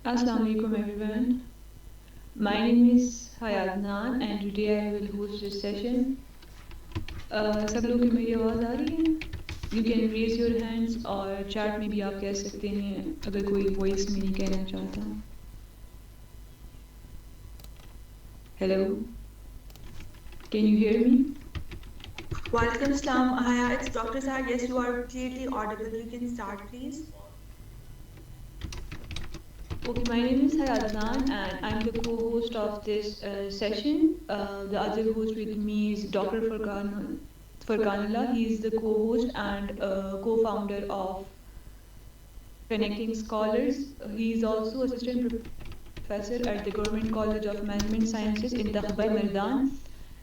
Assalamu alaikum everyone. My name is Hayat Nan and today I will host this session. सब लोग की मेरी आवाज़ आ रही है? You can raise your hands और chat में भी आप कह सकते हैं अगर कोई voice में नहीं कहना चाहता. Hello, can you hear me? Walaikum Salam. Aya, it's Dr. Sahar. Yes, you are clearly audible. You can start, please. Okay, my name is Hayat Nan and I'm the co-host of this session. The other host with me is Dr. Farkanullah. He is the co-host and co-founder of Connecting Scholars. He is also assistant professor at the Government College of Management Sciences in Takhbai Mardan.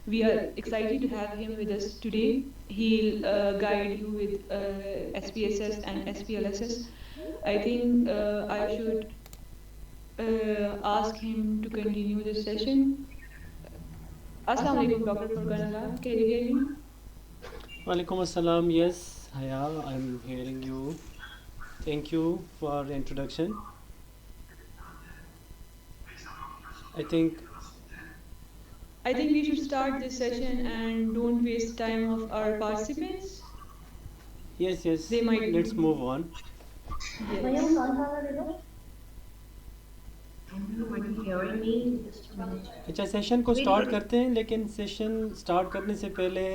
We are excited to have him with us today. He'll guide you with SPSS and SPLSS. I think I should ask him to continue this session. Assalamu alaikum, Dr. Furqanullah. Can you hear me? Walaikum assalam. Yes, Haya, I'm hearing you. Thank you for the introduction. I think I think we should start this session and don't waste time of our participants. yes, They might let's move on. yes. Nobody hearing me? Just a minute. अच्छा session को start करते हैं लेकिन session start करने से पहले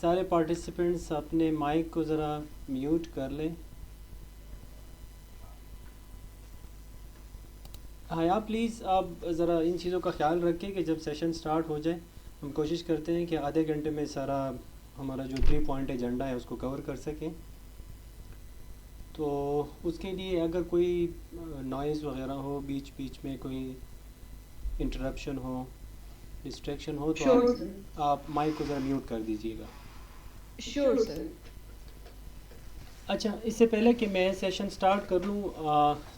सारे participants अपने माइक को ज़रा म्यूट कर लें. हाँ प्लीज़ आप ज़रा इन चीज़ों का ख्याल रखें कि जब सेशन स्टार्ट हो जाए हम कोशिश करते हैं कि आधे घंटे में सारा हमारा जो 3 पॉइंट एजेंडा है उसको कवर कर सकें. तो उसके लिए अगर कोई नॉइज़ वगैरह हो बीच बीच में कोई इंटरप्शन हो डिस्ट्रैक्शन हो तो Sure, आप माइक को ज़रा म्यूट कर दीजिएगा. sure, sir. अच्छा इससे पहले कि मैं सेशन स्टार्ट कर लूँ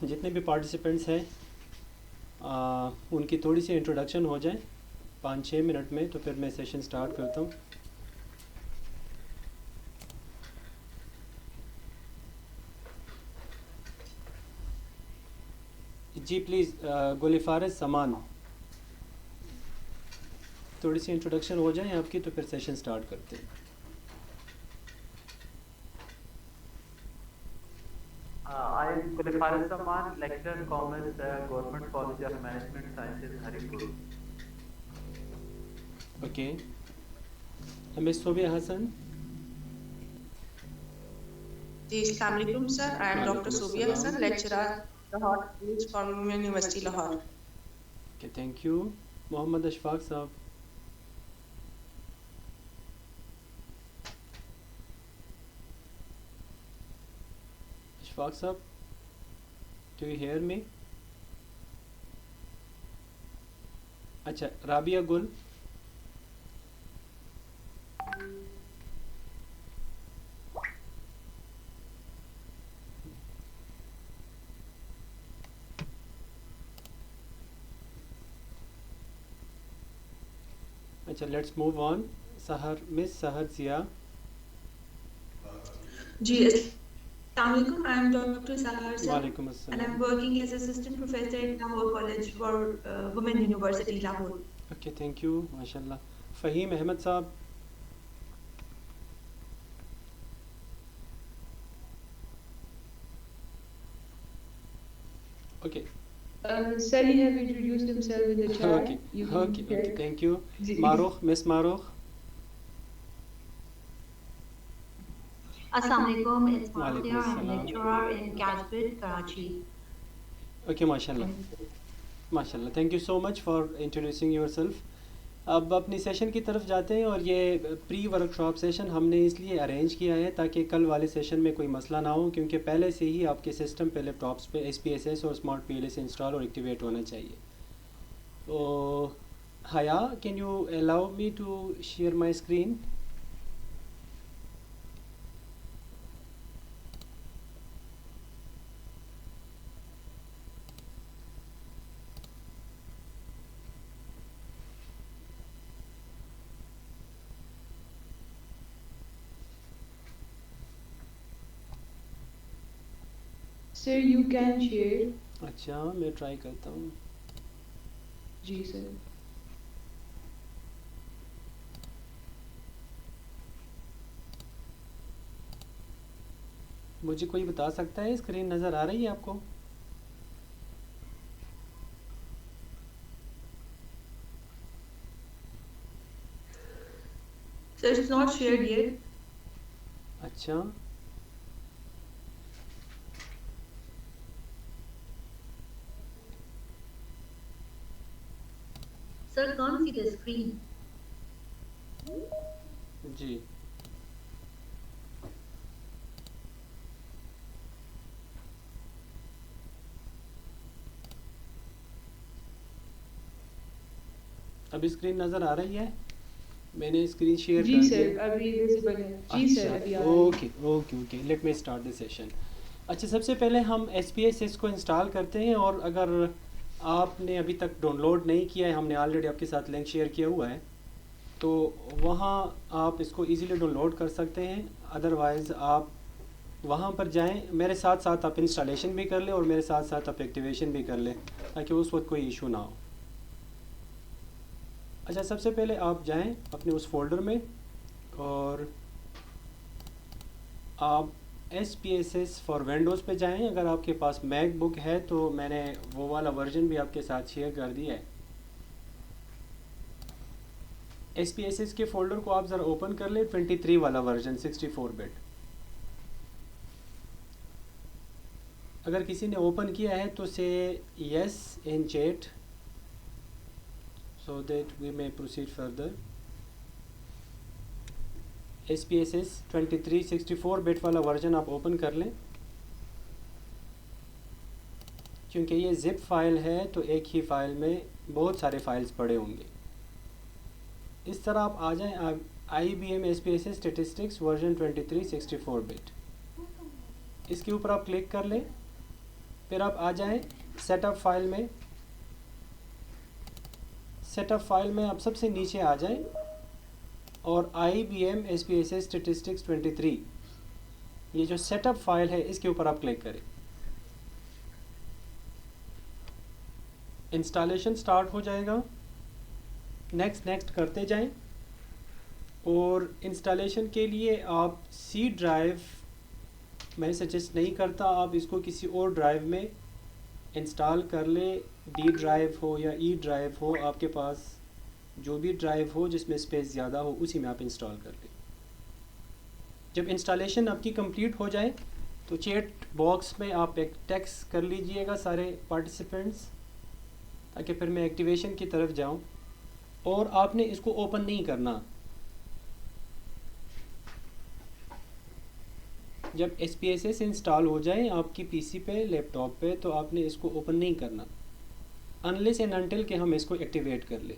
जितने भी पार्टिसिपेंट्स हैं उनकी थोड़ी सी इंट्रोडक्शन हो जाए 5-6 मिनट में तो फिर मैं सेशन स्टार्ट करता हूँ. जी प्लीज़ गुलिफारस समान थोड़ी सी इंट्रोडक्शन हो जाए आपकी तो फिर सेशन स्टार्ट करते हैं. I am Kulifar Saman, lecturer in commerce, Government College of Management Sciences, Haripur. Okay miss Sobia Hasan. Ji, Assalamu alaikum, sir. I am Dr. Walaikum Sobia assalam. Hassan, lecturer Lahore College from University Lahore. Okay thank you. Mohammad Ashfaq sahab. Ashfaq साहब do you hear me. अच्छा राबिया गुल. अच्छा let's move on. सहर miss सहर जिया. Ji, Assalamu alaikum. I am Dr. Sahar, sir. वालेकुम And अस्सलाम. I'm working as assistant professor in Lahore College for Women University, Lahore. Okay thank you माशाल्लाह. Faheem Ahmed sahab. Okay Sir, he have introduced himself in the chat. Okay You can okay hear. Okay thank you. जी. Marukh miss Marukh. Assalamu alaikum. It's Walaikum Marcia. I'm a assalam. lecturer in Casbit, Karachi. Okay माशाल्लाह माशाल्लाह. Thank you so much for introducing yourself. अब अपनी session की तरफ जाते हैं और ये प्री वर्कशॉप सेशन हमने इसलिए अरेंज किया है ताकि कल वाले सेशन में कोई मसला ना हो क्योंकि पहले से ही आपके सिस्टम पे लैपटॉप्स पे SPSS और स्मार्ट PLS इंस्टॉल और एक्टिवेट होना चाहिए. तो Haya can you allow me to share my screen. Sir, you can share. अच्छा, मैं ट्राई करता हूँ। जी सर। मुझे कोई बता सकता है स्क्रीन नज़र आ रही है आपको? So it's not shared yet. अच्छा, Sir, can't see the screen. जी। अभी स्क्रीन नज़र आ रही है? मैंने स्क्रीन शेयर जी कर सर, दिया। अभी विजिबल है। जी सर, अच्छा, अभी आ रही है। Okay okay okay, let me start the session. अच्छा, सबसे पहले हम SPSS को इंस्टॉल करते हैं, और अगर आपने अभी तक डाउनलोड नहीं किया है, हमने ऑलरेडी आपके साथ लिंक शेयर किया हुआ है, तो वहाँ आप इसको इजीली डाउनलोड कर सकते हैं। अदरवाइज़ आप वहाँ पर जाएं, मेरे साथ साथ आप इंस्टॉलेशन भी कर लें और मेरे साथ साथ आप एक्टिवेशन भी कर लें, ताकि उस वक्त कोई इशू ना हो। अच्छा, सबसे पहले आप जाएं अपने उस फोल्डर में, और आप SPSS फॉर विंडोज़ पे जाएं। अगर आपके पास मैकबुक है तो मैंने वो वाला वर्जन भी आपके साथ शेयर कर दिया है। SPSS के फोल्डर को आप ज़रा ओपन कर लें, 23 वाला वर्जन, 64 बिट। अगर किसी ने ओपन किया है तो से yes in chat, so that we may proceed further. SPSS 2364 bit वाला वर्जन आप ओपन कर लें। क्योंकि ये जिप फाइल है तो एक ही फाइल में बहुत सारे फाइल्स पड़े होंगे। इस तरह आप आ जाएं IBM SPSS statistics version 2364 bit, इसके ऊपर आप क्लिक कर लें। फिर आप आ जाएं सेटअप फाइल में। सेटअप फाइल में आप सबसे नीचे आ जाएं, और IBM SPSS स्टैटिस्टिक्स 23, ये जो सेटअप फाइल है इसके ऊपर आप क्लिक करें। इंस्टॉलेशन स्टार्ट हो जाएगा। नेक्स्ट नेक्स्ट करते जाएं, और इंस्टॉलेशन के लिए आप C ड्राइव मैं सजेस्ट नहीं करता, आप इसको किसी और ड्राइव में इंस्टॉल कर ले। D ड्राइव हो या E ड्राइव हो, आपके पास जो भी ड्राइव हो जिसमें स्पेस ज़्यादा हो, उसी में आप इंस्टॉल कर लें। जब इंस्टॉलेशन आपकी कंप्लीट हो जाए तो चैट बॉक्स में आप एक टेक्स्ट कर लीजिएगा सारे पार्टिसिपेंट्स, ताकि फिर मैं एक्टिवेशन की तरफ जाऊं। और आपने इसको ओपन नहीं करना। जब SPSS इंस्टॉल हो जाए आपकी PC पे, लैपटॉप पे, तो आपने इसको ओपन नहीं करना अनलेस एंड अनटिल कि हम इसको एक्टिवेट कर लें।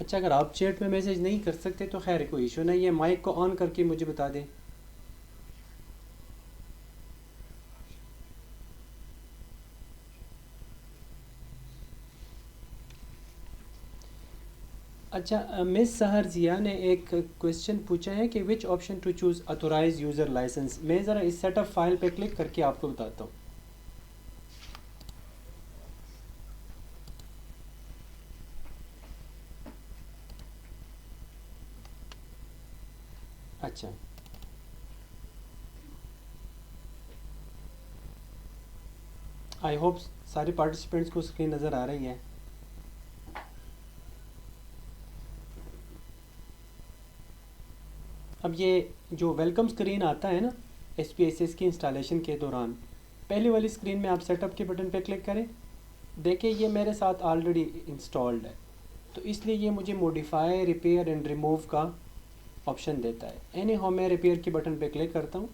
अच्छा, अगर आप चैट में मैसेज नहीं कर सकते तो खैर कोई इशू नहीं है, माइक को ऑन करके मुझे बता दें। अच्छा, मिस सहर जिया ने एक क्वेश्चन पूछा है कि which option to choose authorize user licence. मैं ज़रा इस सेटअप फाइल पे क्लिक करके आपको बताता हूँ। अच्छा, आई होप सारे पार्टिसिपेंट्स को स्क्रीन नज़र आ रही है। अब ये जो वेलकम स्क्रीन आता है ना SPSS की इंस्टॉलेशन के दौरान, पहली वाली स्क्रीन में आप सेटअप के बटन पे क्लिक करें। देखिए ये मेरे साथ ऑलरेडी इंस्टॉल्ड है, तो इसलिए ये मुझे मॉडिफाई, रिपेयर एंड रिमूव का ऑप्शन देता है। एनी हाउ मैं रिपेयर के बटन पे क्लिक करता हूँ।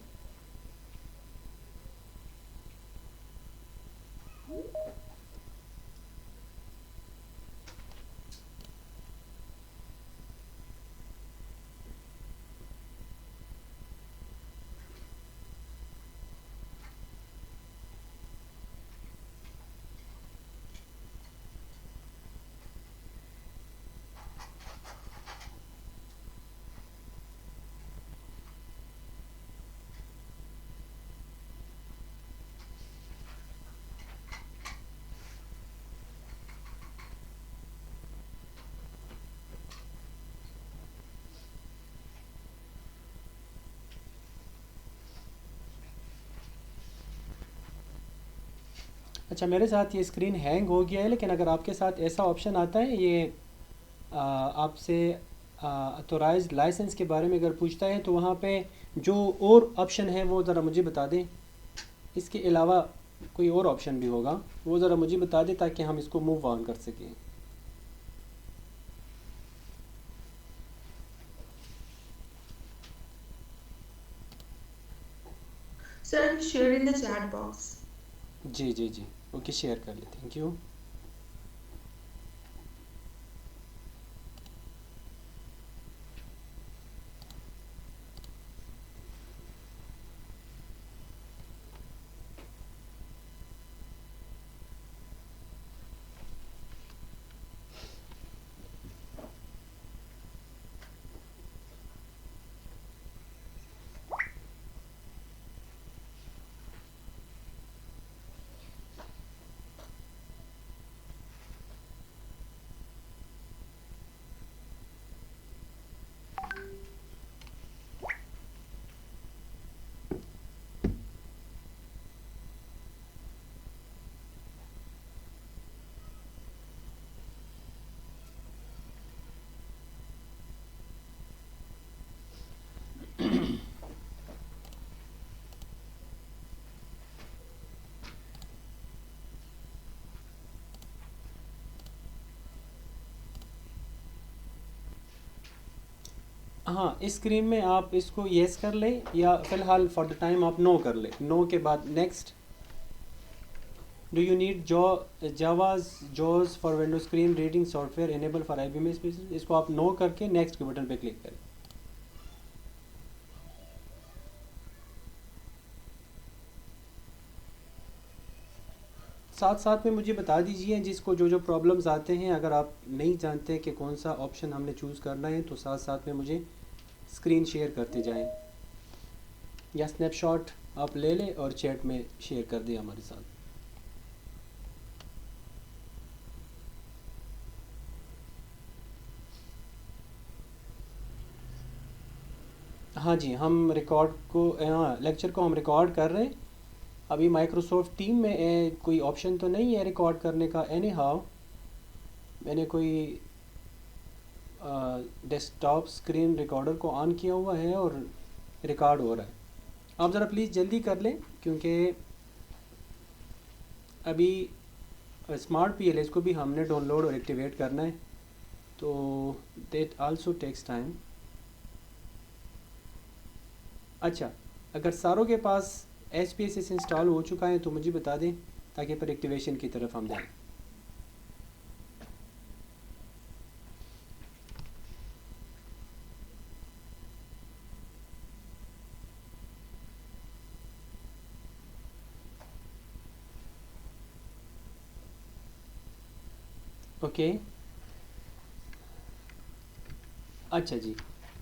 अच्छा, मेरे साथ ये स्क्रीन हैंग हो गया है, लेकिन अगर आपके साथ ऐसा ऑप्शन आता है, ये आपसे ऑथोराइज्ड लाइसेंस के बारे में अगर पूछता है, तो वहाँ पे जो और ऑप्शन है वो ज़रा मुझे बता दें। इसके अलावा कोई और ऑप्शन भी होगा, वो ज़रा मुझे बता दें ताकि हम इसको मूव ऑन कर सकें। Sir, share in the chat box. जी जी जी, ओके, शेयर कर ले, थैंक यू। हाँ, इस स्क्रीन में आप इसको येस कर लें, या फ़िलहाल फॉर द टाइम आप नो कर लें। नो के बाद नेक्स्ट। डू यू नीड जावाज for window screen reading software enable for IBM SPSS, इसको आप नो करके नेक्स्ट के बटन पे क्लिक करें। साथ साथ में मुझे बता दीजिए जिसको जो जो प्रॉब्लम्स आते हैं, अगर आप नहीं जानते कि कौन सा ऑप्शन हमने चूज़ करना है, तो साथ साथ में मुझे स्क्रीन शेयर करते जाएं, या स्नैपशॉट आप ले लें और चैट में शेयर कर दें हमारे साथ। हाँ जी, हम रिकॉर्ड को, हाँ, लेक्चर को हम रिकॉर्ड कर रहे हैं। अभी माइक्रोसॉफ्ट टीम में कोई ऑप्शन तो नहीं है रिकॉर्ड करने का। एनी हाउ मैंने कोई डेस्कटॉप स्क्रीन रिकॉर्डर को ऑन किया हुआ है और रिकॉर्ड हो रहा है। आप ज़रा प्लीज़ जल्दी कर लें, क्योंकि अभी स्मार्ट PLS को भी हमने डाउनलोड और एक्टिवेट करना है, तो दैट आल्सो टेक्स टाइम। अच्छा, अगर सारों के पास SPSS इंस्टॉल हो चुका है तो मुझे बता दें, ताकि पर एक्टिवेशन की तरफ हम जाएं। ओके, अच्छा जी,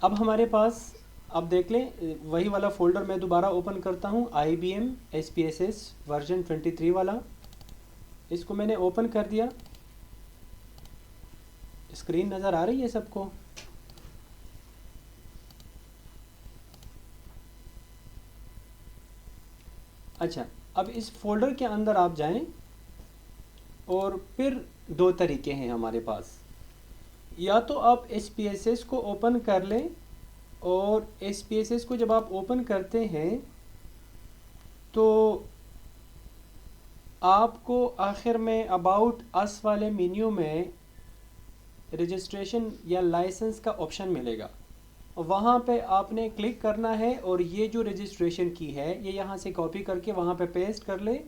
अब हमारे पास, अब देख लें, वही वाला फ़ोल्डर मैं दोबारा ओपन करता हूँ, IBM SPSS वर्जन 23 वाला। इसको मैंने ओपन कर दिया। स्क्रीन नज़र आ रही है सबको? अच्छा, अब इस फोल्डर के अंदर आप जाएं, और फिर दो तरीके हैं हमारे पास। या तो आप SPSS को ओपन कर लें और SPSS को जब आप ओपन करते हैं तो आपको आखिर में अबाउट अस वाले मेन्यू में रजिस्ट्रेशन या लाइसेंस का ऑप्शन मिलेगा। वहाँ पे आपने क्लिक करना है और ये जो रजिस्ट्रेशन की है ये यहाँ से कॉपी करके वहाँ पे पेस्ट कर ले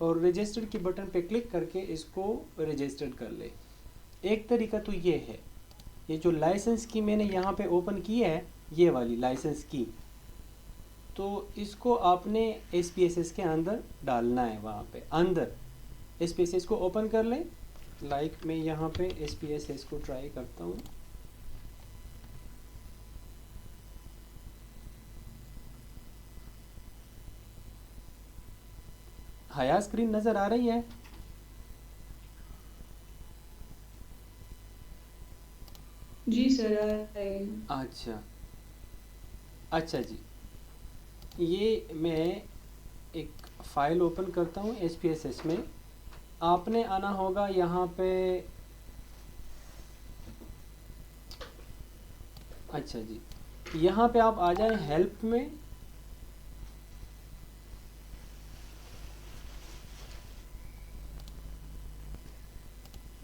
और रजिस्टर की बटन पे क्लिक करके इसको रजिस्टर्ड कर ले। एक तरीका तो ये है, ये जो लाइसेंस की मैंने यहाँ पे ओपन की है ये वाली लाइसेंस की, तो इसको आपने SPSS के अंदर डालना है। वहाँ पे अंदर SPSS को ओपन कर लें। लाइक मैं यहाँ पे SPSS को ट्राई करता हूँ। हया स्क्रीन नज़र आ रही है? जी सर आ रही है। अच्छा अच्छा जी, ये मैं एक फ़ाइल ओपन करता हूँ SPSS में। आपने आना होगा यहाँ पे, अच्छा जी, यहाँ पे आप आ जाएं हेल्प में।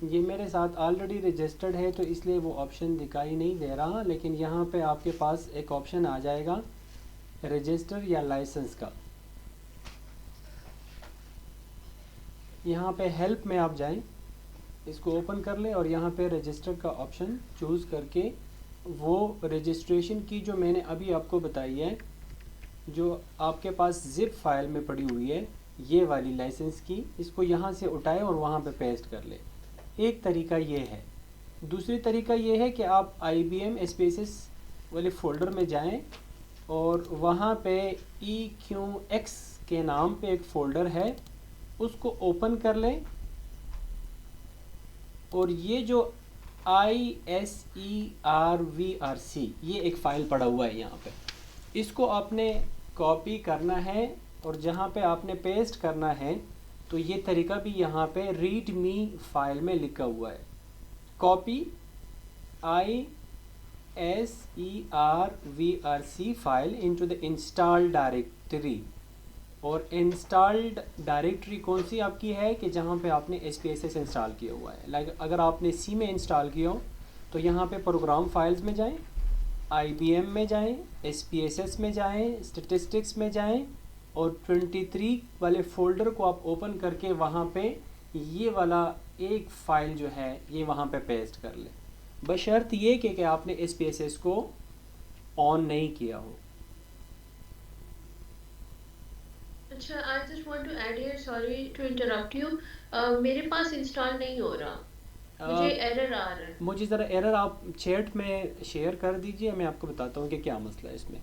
ये मेरे साथ ऑलरेडी रजिस्टर्ड है तो इसलिए वो ऑप्शन दिखाई नहीं दे रहा, लेकिन यहाँ पे आपके पास एक ऑप्शन आ जाएगा रजिस्टर या लाइसेंस का। यहाँ पे हेल्प में आप जाएं, इसको ओपन कर लें और यहाँ पे रजिस्टर का ऑप्शन चूज़ करके वो रजिस्ट्रेशन की जो मैंने अभी आपको बताई है, जो आपके पास ज़िप फाइल में पड़ी हुई है ये वाली लाइसेंस की, इसको यहाँ से उठाएं और वहाँ पे पेस्ट कर लें। एक तरीका ये है। दूसरी तरीका ये है कि आप IBM SPSS वाले फ़ोल्डर में जाएं और वहाँ पे EQX के नाम पे एक फ़ोल्डर है, उसको ओपन कर लें और ये जो ISERVRC ये एक फ़ाइल पड़ा हुआ है यहाँ पे, इसको आपने कॉपी करना है और जहाँ पे आपने पेस्ट करना है तो ये तरीका भी यहाँ पे रीड मी फाइल में लिखा हुआ है। Copy ISERVRC file into the install directory. और इंस्टॉल्ड डायरेक्टरी कौन सी आपकी है कि जहाँ पे आपने SPSS इंस्टॉल किया हुआ है। लाइक अगर आपने C में इंस्टॉल किया हो तो यहाँ पे प्रोग्राम फाइल्स में जाएं, IBM में जाएं, SPSS में जाएं, स्टैटिस्टिक्स में जाएं और 23 वाले फ़ोल्डर को आप ओपन करके वहाँ पे ये वाला एक फ़ाइल जो है ये वहाँ पे पेस्ट कर लें, बशर्त ये कि आपने SPSS को ऑन नहीं किया हो। अच्छा, I just want to add here, sorry to interrupt you. मेरे पास इंस्टॉल नहीं हो रहा, मुझे एरर आ रहा है। मुझे ज़रा एरर आप चैट में शेयर कर दीजिए, मैं आपको बताता हूँ कि क्या मसला है इसमें।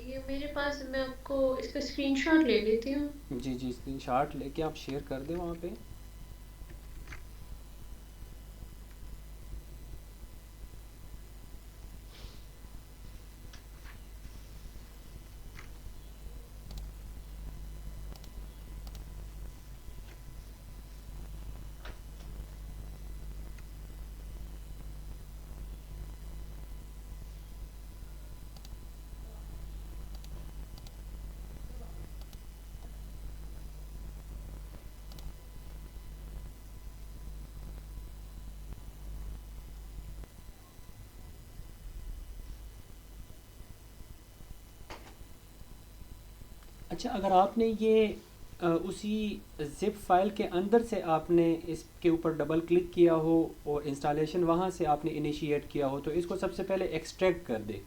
ये मेरे पास, मैं आपको इसका स्क्रीनशॉट ले लेती हूँ। जी जी, स्क्रीनशॉट लेके आप शेयर कर दें वहाँ पे। अच्छा, अगर आपने ये उसी ज़िप फाइल के अंदर से आपने इसके ऊपर डबल क्लिक किया हो और इंस्टॉलेशन वहाँ से आपने इनिशिएट किया हो तो इसको सबसे पहले एक्सट्रैक्ट कर दे।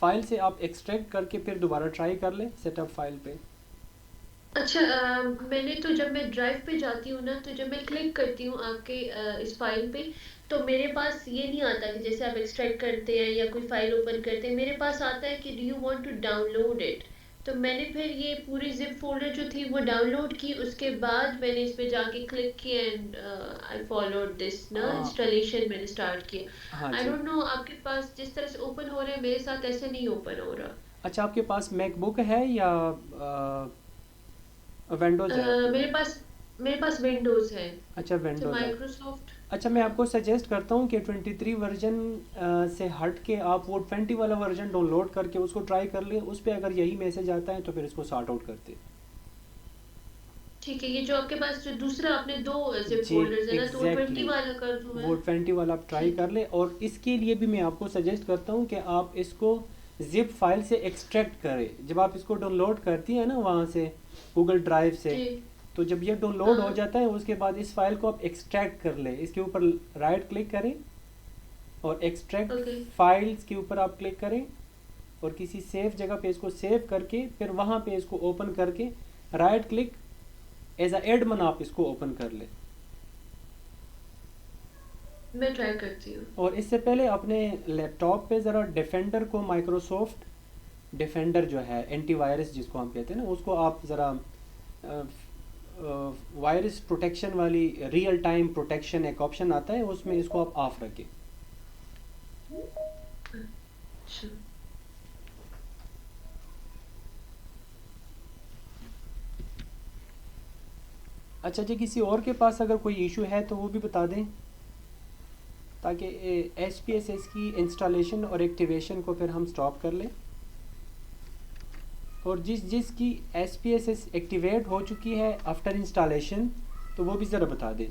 फाइल से आप एक्सट्रैक्ट करके फिर दोबारा ट्राई कर लें सेटअप फाइल पे। अच्छा, मैंने तो जब मैं ड्राइव पे जाती हूँ ना, तो जब मैं क्लिक करती हूँ आपके इस फाइल पे, तो मेरे पास ये नहीं आता कि जैसे आप एक्सट्रैक्ट करते हैं या कोई फाइल ओपन करते हैं, मेरे पास आता है कि do you want to download it. तो मैंने फिर ये पूरी जिप फोल्डर जो थी वो डाउनलोड की, उसके बाद मैंने इस पे जाके क्लिक किया एंड आई फॉलोड दिस ना इंस्टॉलेशन मैंने स्टार्ट किया। हाँ आई जी। डोंट नो आपके पास जिस तरह से ओपन हो रहा है, मेरे साथ ऐसे नहीं ओपन हो रहा। अच्छा, आपके पास मैकबुक है या विंडोज़ है आपके मेरे पास विंडोज है। अच्छा, तो विंडोज़ है। माइक्रोसॉफ्ट अच्छा, मैं आपको सजेस्ट करता हूँ कि 23 वर्जन से हट के आप वो 20 वाला वर्जन डाउनलोड करके उसको ट्राई कर लें। उस पर अगर यही मैसेज आता है तो फिर इसको सॉर्ट आउट करते। ठीक है, ये जो आपके पास जो दूसरा आपने दो जिप जी फोल्डर्स है ना, तो वो 20 एग्जैक्टली, वाला कर दूं वो मैं? 20 वाला आप ट्राई ठीक कर लें। और इसके लिए भी मैं आपको सजेस्ट करता हूँ कि आप इसको जिप फाइल से एक्सट्रैक्ट करें। जब आप इसको डाउनलोड करती हैं ना वहाँ से, गूगल ड्राइव से, जी। तो जब ये डाउनलोड हो हाँ। जाता है उसके बाद इस फाइल को आप एक्सट्रैक्ट कर लें। इसके ऊपर राइट क्लिक करें और एक्सट्रैक्ट ओके। फाइल्स के ऊपर आप क्लिक करें और किसी सेफ जगह पे इसको सेव करके फिर वहाँ पे इसको ओपन करके right click as a admin आप इसको ओपन कर लें। मैं ट्राई करती हूँ। और इससे पहले अपने लैपटॉप पे ज़रा डिफेंडर को, माइक्रोसॉफ्ट डिफेंडर जो है एंटीवायरस जिसको हम कहते हैं ना, उसको आप ज़रा वायरस प्रोटेक्शन वाली रियल टाइम प्रोटेक्शन एक ऑप्शन आता है उसमें इसको आप ऑफ रखें। अच्छा। अच्छा जी, किसी और के पास अगर कोई इशू है तो वो भी बता दें, ताकि SPSS की इंस्टॉलेशन और एक्टिवेशन को फिर हम स्टॉप कर लें। और जिसकी SPSS एक्टिवेट हो चुकी है आफ्टर इंस्टॉलेशन तो वो भी ज़रा बता दें।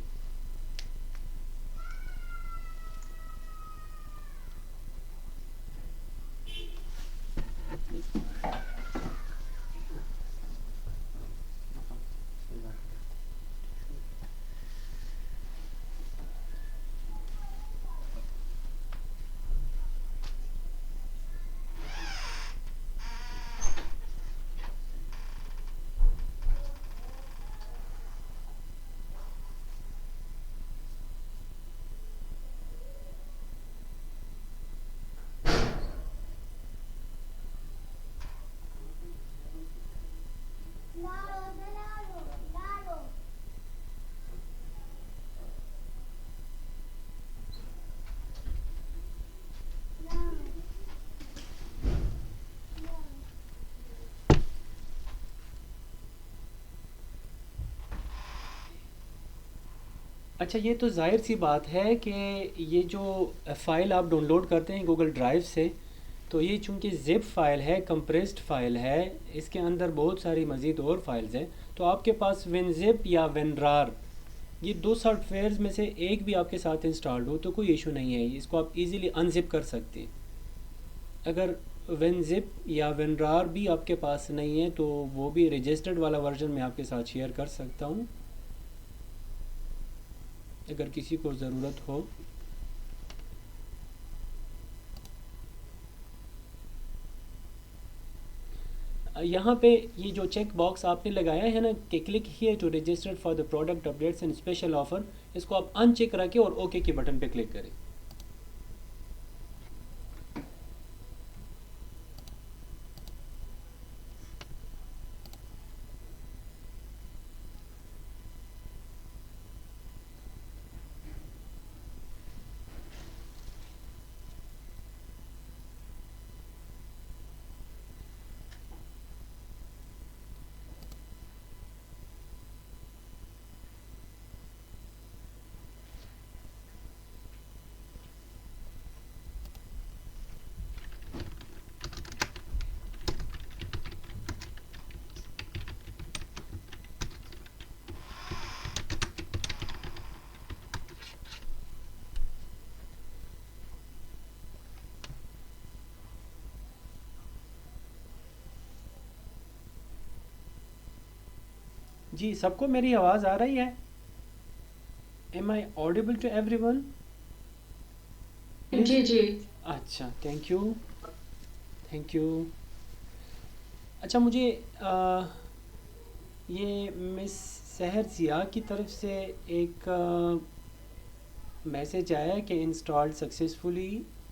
अच्छा, ये तो ज़ाहिर सी बात है कि ये जो फ़ाइल आप डाउनलोड करते हैं गूगल ड्राइव से, तो ये चूँकि ज़िप फ़ाइल है, कंप्रेस्ड फ़ाइल है, इसके अंदर बहुत सारी मज़ीद और फाइल्स हैं। तो आपके पास WinZip या WinRAR, ये दो सॉफ्टवेयर्स में से एक भी आपके साथ इंस्टॉल्ड हो तो कोई इशू नहीं है, इसको आप इजीली अनजिप कर सकते हैं। अगर WinZip या WinRAR भी आपके पास नहीं है तो वो भी रजिस्टर्ड वाला वर्जन मैं आपके साथ शेयर कर सकता हूँ अगर किसी को ज़रूरत हो। यहाँ पे ये जो चेक बॉक्स आपने लगाया है ना कि click here to register for the product updates and special offer, इसको आप अनचेक रखें और ओके के बटन पे क्लिक करें। जी, सबको मेरी आवाज़ आ रही है? Am I audible to everyone? जी जी। अच्छा, थैंक यू, थैंक यू। अच्छा, मुझे ये मिस सहर ज़िया की तरफ से एक मैसेज आया कि इंस्टॉल्ड सक्सेसफुली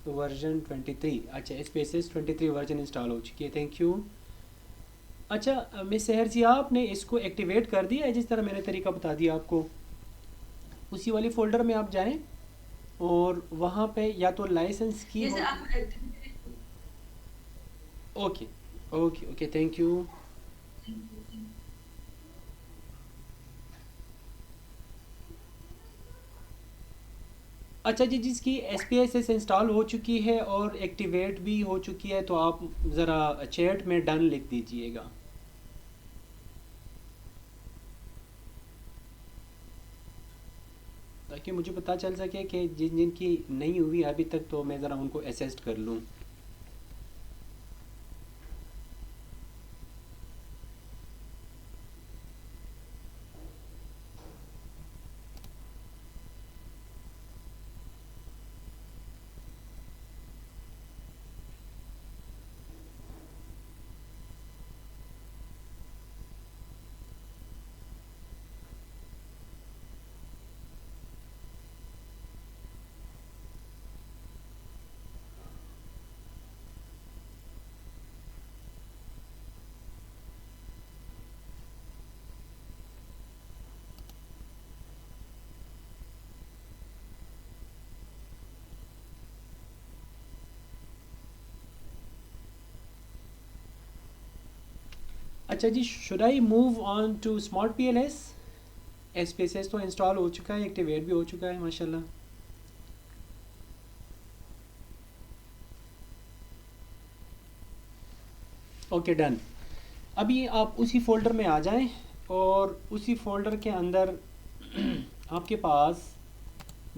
वर्जन 23। अच्छा, SPSS 23 वर्जन इंस्टॉल हो चुकी है, थैंक यू। अच्छा मिस सहर जी, आपने इसको एक्टिवेट कर दिया है जिस तरह मैंने तरीका बता दिया आपको? उसी वाली फ़ोल्डर में आप जाएं और वहाँ पे या तो लाइसेंस की Yes, हो। sir, okay okay okay, thank you. अच्छा जी, जिसकी SPSS इंस्टॉल हो चुकी है और एक्टिवेट भी हो चुकी है तो आप ज़रा चैट में डन लिख दीजिएगा। ताकि मुझे पता चल सके कि जिनकी नहीं हुई अभी तक तो मैं ज़रा उनको असिस्ट कर लूँ। अच्छा जी, should I move on to smart PLS? SPSS तो इंस्टॉल हो चुका है, एक्टिवेट भी हो चुका है माशाल्लाह। Okay done. अभी आप उसी फोल्डर में आ जाएं और उसी फोल्डर के अंदर आपके पास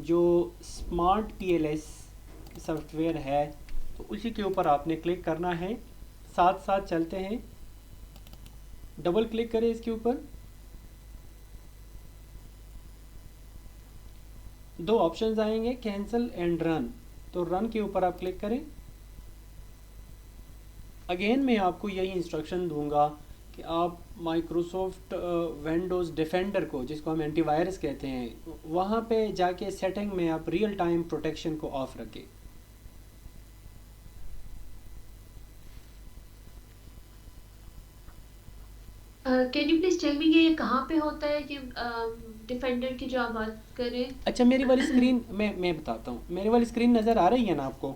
जो स्मार्ट PLS सॉफ्टवेयर है तो उसी के ऊपर आपने क्लिक करना है। साथ साथ चलते हैं, डबल क्लिक करें इसके ऊपर। दो ऑप्शंस आएंगे, कैंसिल एंड रन। तो रन के ऊपर आप क्लिक करें। अगेन मैं आपको यही इंस्ट्रक्शन दूंगा कि आप माइक्रोसॉफ्ट विंडोज़ डिफेंडर को, जिसको हम एंटीवायरस कहते हैं, वहाँ पे जाके सेटिंग में आप रियल टाइम प्रोटेक्शन को ऑफ रखें। Can you please tell me कि ये कहाँ पे होता है कि डिफेंडर की जो आप बात कर रहे हैं? अच्छा, मेरी वाली स्क्रीन मैं बताता हूँ। मेरी वाली स्क्रीन नज़र आ रही है ना आपको?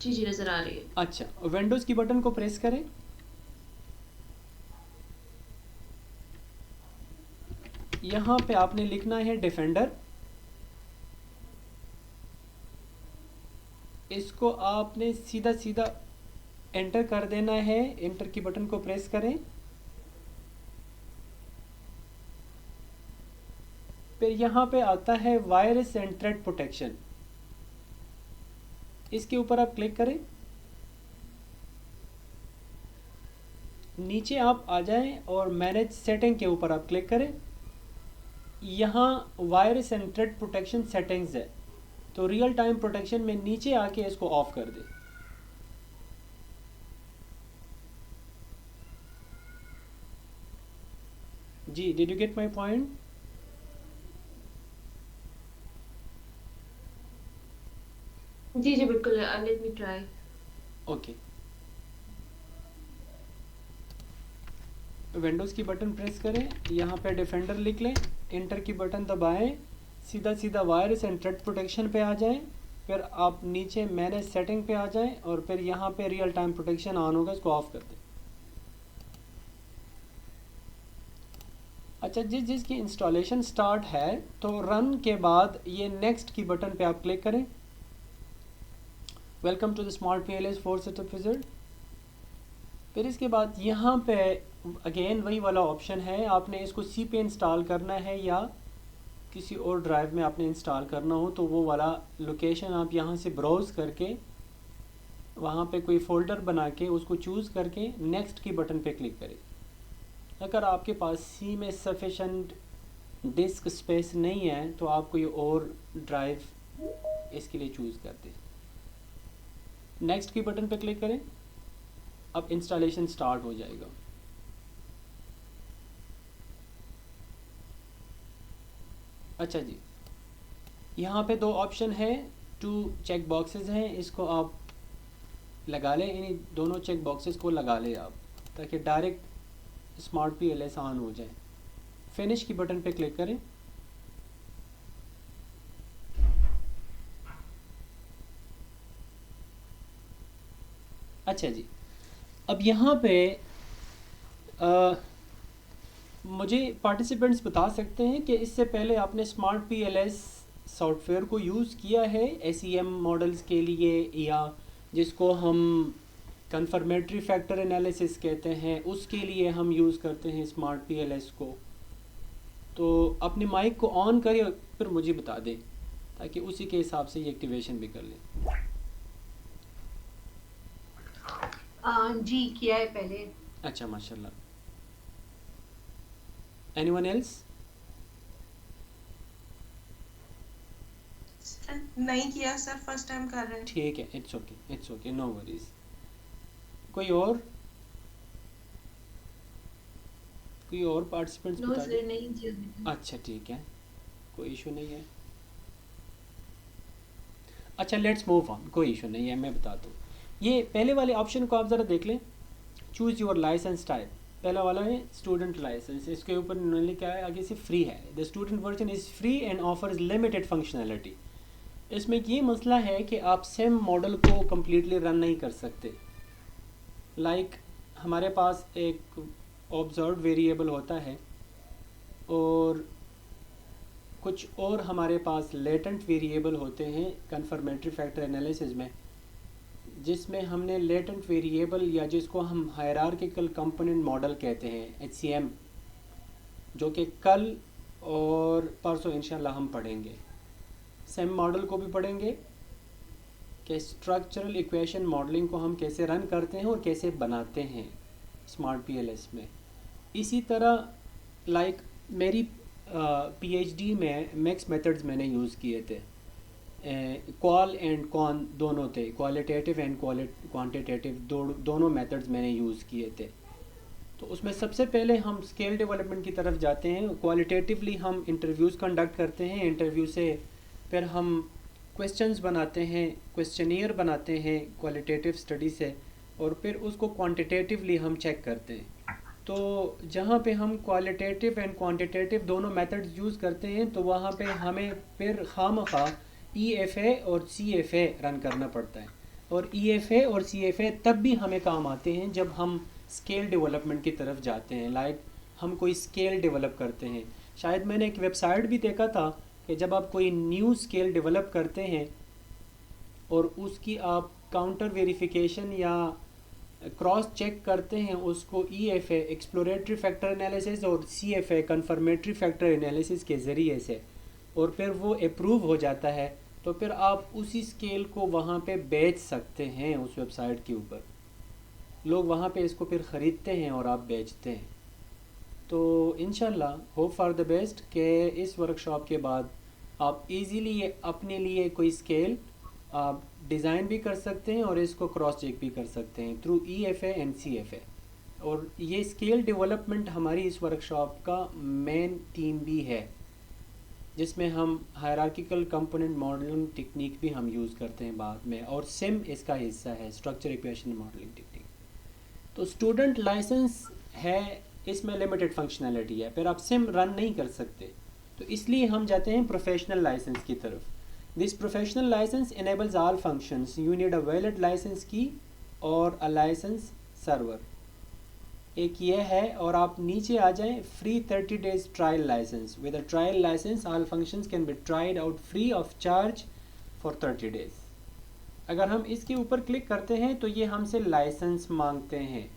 जी जी नजर आ रही है। अच्छा, विंडोज़ की बटन को प्रेस करें। यहाँ पे आपने लिखना है डिफेंडर। इसको आपने सीधा सीधा एंटर कर देना है। एंटर की बटन को प्रेस करें। फिर यहाँ पे आता है वायरस एंड थ्रेट प्रोटेक्शन, इसके ऊपर आप क्लिक करें। नीचे आप आ जाएं और मैनेज सेटिंग के ऊपर आप क्लिक करें। यहाँ virus and threat protection settings है, तो रियल टाइम प्रोटेक्शन में नीचे आके इसको ऑफ कर दें। जी, did you get my point? जी जी बिल्कुल, let me try. Okay, Windows की बटन प्रेस करें, यहाँ पे डिफेंडर लिख लें, एंटर की बटन दबाएं, सीधा सीधा वायरस एंड थ्रेट प्रोटेक्शन पे आ जाएं। फिर आप नीचे मैनेज सेटिंग पे आ जाएं और फिर यहाँ पे रियल टाइम प्रोटेक्शन ऑन होगा, इसको ऑफ कर दें। अच्छा, जिसकी इंस्टॉलेशन स्टार्ट है तो रन के बाद ये नेक्स्ट की बटन पे आप क्लिक करें। Welcome to the smart PLS 4 setup wizard. फिर इसके बाद यहाँ पे अगेन वही वाला ऑप्शन है, आपने इसको C पे इंस्टॉल करना है या किसी और ड्राइव में आपने इंस्टॉल करना हो तो वो वाला लोकेशन आप यहाँ से ब्राउज़ करके वहाँ पे कोई फ़ोल्डर बना के उसको चूज़ करके नेक्स्ट की बटन पे क्लिक करें। अगर आपके पास C में सफिशेंट डिस्क स्पेस नहीं है तो आप कोई और ड्राइव इसके लिए चूज़ कर दें। नेक्स्ट की बटन पे क्लिक करें। अब इंस्टॉलेशन स्टार्ट हो जाएगा। अच्छा जी, यहाँ पे दो ऑप्शन है, 2 चेक बॉक्सेस हैं, इसको आप लगा लें। इन दोनों चेक बॉक्सेस को लगा लें आप, ताकि डायरेक्ट स्मार्ट PLS ऑन हो जाए। फिनिश की बटन पे क्लिक करें। अच्छा जी, अब यहाँ पे मुझे पार्टिसिपेंट्स बता सकते हैं कि इससे पहले आपने स्मार्ट पीएलएस सॉफ्टवेयर को यूज़ किया है एसईएम मॉडल्स के लिए, या जिसको हम कन्फर्मेटरी फैक्टर एनालिसिस कहते हैं उसके लिए हम यूज़ करते हैं स्मार्ट पीएलएस को। तो अपने माइक को ऑन करें और फिर मुझे बता दें ताकि उसी के हिसाब से ये एक्टिवेशन भी कर लें। जी किया है पहले। अच्छा माशाल्लाह। Anyone else? नहीं किया सर, फर्स्ट टाइम कर रहे हैं। ठीक है, इट्स ओके, नो वरीज। कोई और पार्टिसिपेंट्स नो बता सर, दें? नहीं किया। अच्छा ठीक है, कोई इशू नहीं है। अच्छा लेट्स मूव ऑन, कोई इशू नहीं है, मैं बताता हूँ। ये पहले वाले ऑप्शन को आप ज़रा देख लें, चूज़ योर लाइसेंस टाइप। पहला वाला है स्टूडेंट लाइसेंस, इसके ऊपर इन्होंने क्या है आगे से फ्री है। The student version is free and offers limited functionality. इसमें ये मसला है कि आप सेम मॉडल को कम्प्लीटली रन नहीं कर सकते। लाइक हमारे पास एक ऑब्जर्व वेरिएबल होता है और कुछ और हमारे पास लेटेंट वेरिएबल होते हैं कन्फर्मेटरी फैक्टर एनालिसिस में, जिसमें हमने लेटेंट वेरिएबल या जिसको हम हायरार्किकल कंपोनेंट मॉडल कहते हैं HCM, जो कि कल और परसों इंशाल्लाह हम पढ़ेंगे। सेम मॉडल को भी पढ़ेंगे कि स्ट्रक्चरल इक्वेशन मॉडलिंग को हम कैसे रन करते हैं और कैसे बनाते हैं स्मार्ट पीएलएस में। इसी तरह लाइक मेरी PhD में मिक्स मेथड्स मैंने यूज़ किए थे, क्वाल एंड कॉन दोनों थे, क्वालिटेटिव एंड क्वांटिटेटिव दोनों मेथड्स मैंने यूज़ किए थे। तो उसमें सबसे पहले हम स्केल डेवलपमेंट की तरफ जाते हैं। क्वालिटेटिवली हम इंटरव्यूज़ कंडक्ट करते हैं, इंटरव्यू से फिर हम क्वेश्चंस बनाते हैं, क्वेश्चनियर बनाते हैं क्वालिटेटिव स्टडी से, और फिर उसको क्वांटिटेटिवली हम चेक करते हैं। तो जहाँ पे हम क्वालिटेटिव एंड क्वांटिटेटिव दोनों मेथड्स यूज़ करते हैं तो वहाँ पे हमें फिर खामखा EFA और CFA रन करना पड़ता है। और EFA और CFA तब भी हमें काम आते हैं जब हम स्केल डेवलपमेंट की तरफ जाते हैं। लाइक हम कोई स्केल डेवलप करते हैं, शायद मैंने एक वेबसाइट भी देखा था कि जब आप कोई न्यू स्केल डेवलप करते हैं और उसकी आप काउंटर वेरिफिकेशन या क्रॉस चेक करते हैं, उसको EFA एक्सप्लोरेटरी फैक्टर एनालिसिस और CFA कन्फर्मेटरी फैक्टर एनालिसिस के ज़रिए से, और फिर वो अप्रूव हो जाता है, तो फिर आप उसी स्केल को वहाँ पे बेच सकते हैं। उस वेबसाइट के ऊपर लोग वहाँ पे इसको फिर ख़रीदते हैं और आप बेचते हैं। तो इंशाल्लाह होप फॉर द बेस्ट कि इस वर्कशॉप के बाद आप इजीली अपने लिए कोई स्केल आप डिज़ाइन भी कर सकते हैं और इसको क्रॉस चेक भी कर सकते हैं थ्रू EFA एंड CFA। और ये स्केल डेवलपमेंट हमारी इस वर्कशॉप का मेन थीम भी है, जिसमें हम हायरार्किकल कंपोनेंट मॉडलिंग टेक्निक भी हम यूज़ करते हैं बाद में, और सिम इसका हिस्सा है, स्ट्रक्चर इक्वेशन मॉडलिंग टेक्निक। तो स्टूडेंट लाइसेंस है, इसमें लिमिटेड फंक्शनैलिटी है, फिर आप सिम रन नहीं कर सकते, तो इसलिए हम जाते हैं प्रोफेशनल लाइसेंस की तरफ। This professional licence enables all functions. You need a valid license key और a license server। एक ये है, और आप नीचे आ जाएं, free 30 days trial licence. With a trial licence all functions can be tried out free of charge for 30 days। अगर हम इसके ऊपर क्लिक करते हैं तो ये हमसे लाइसेंस मांगते हैं,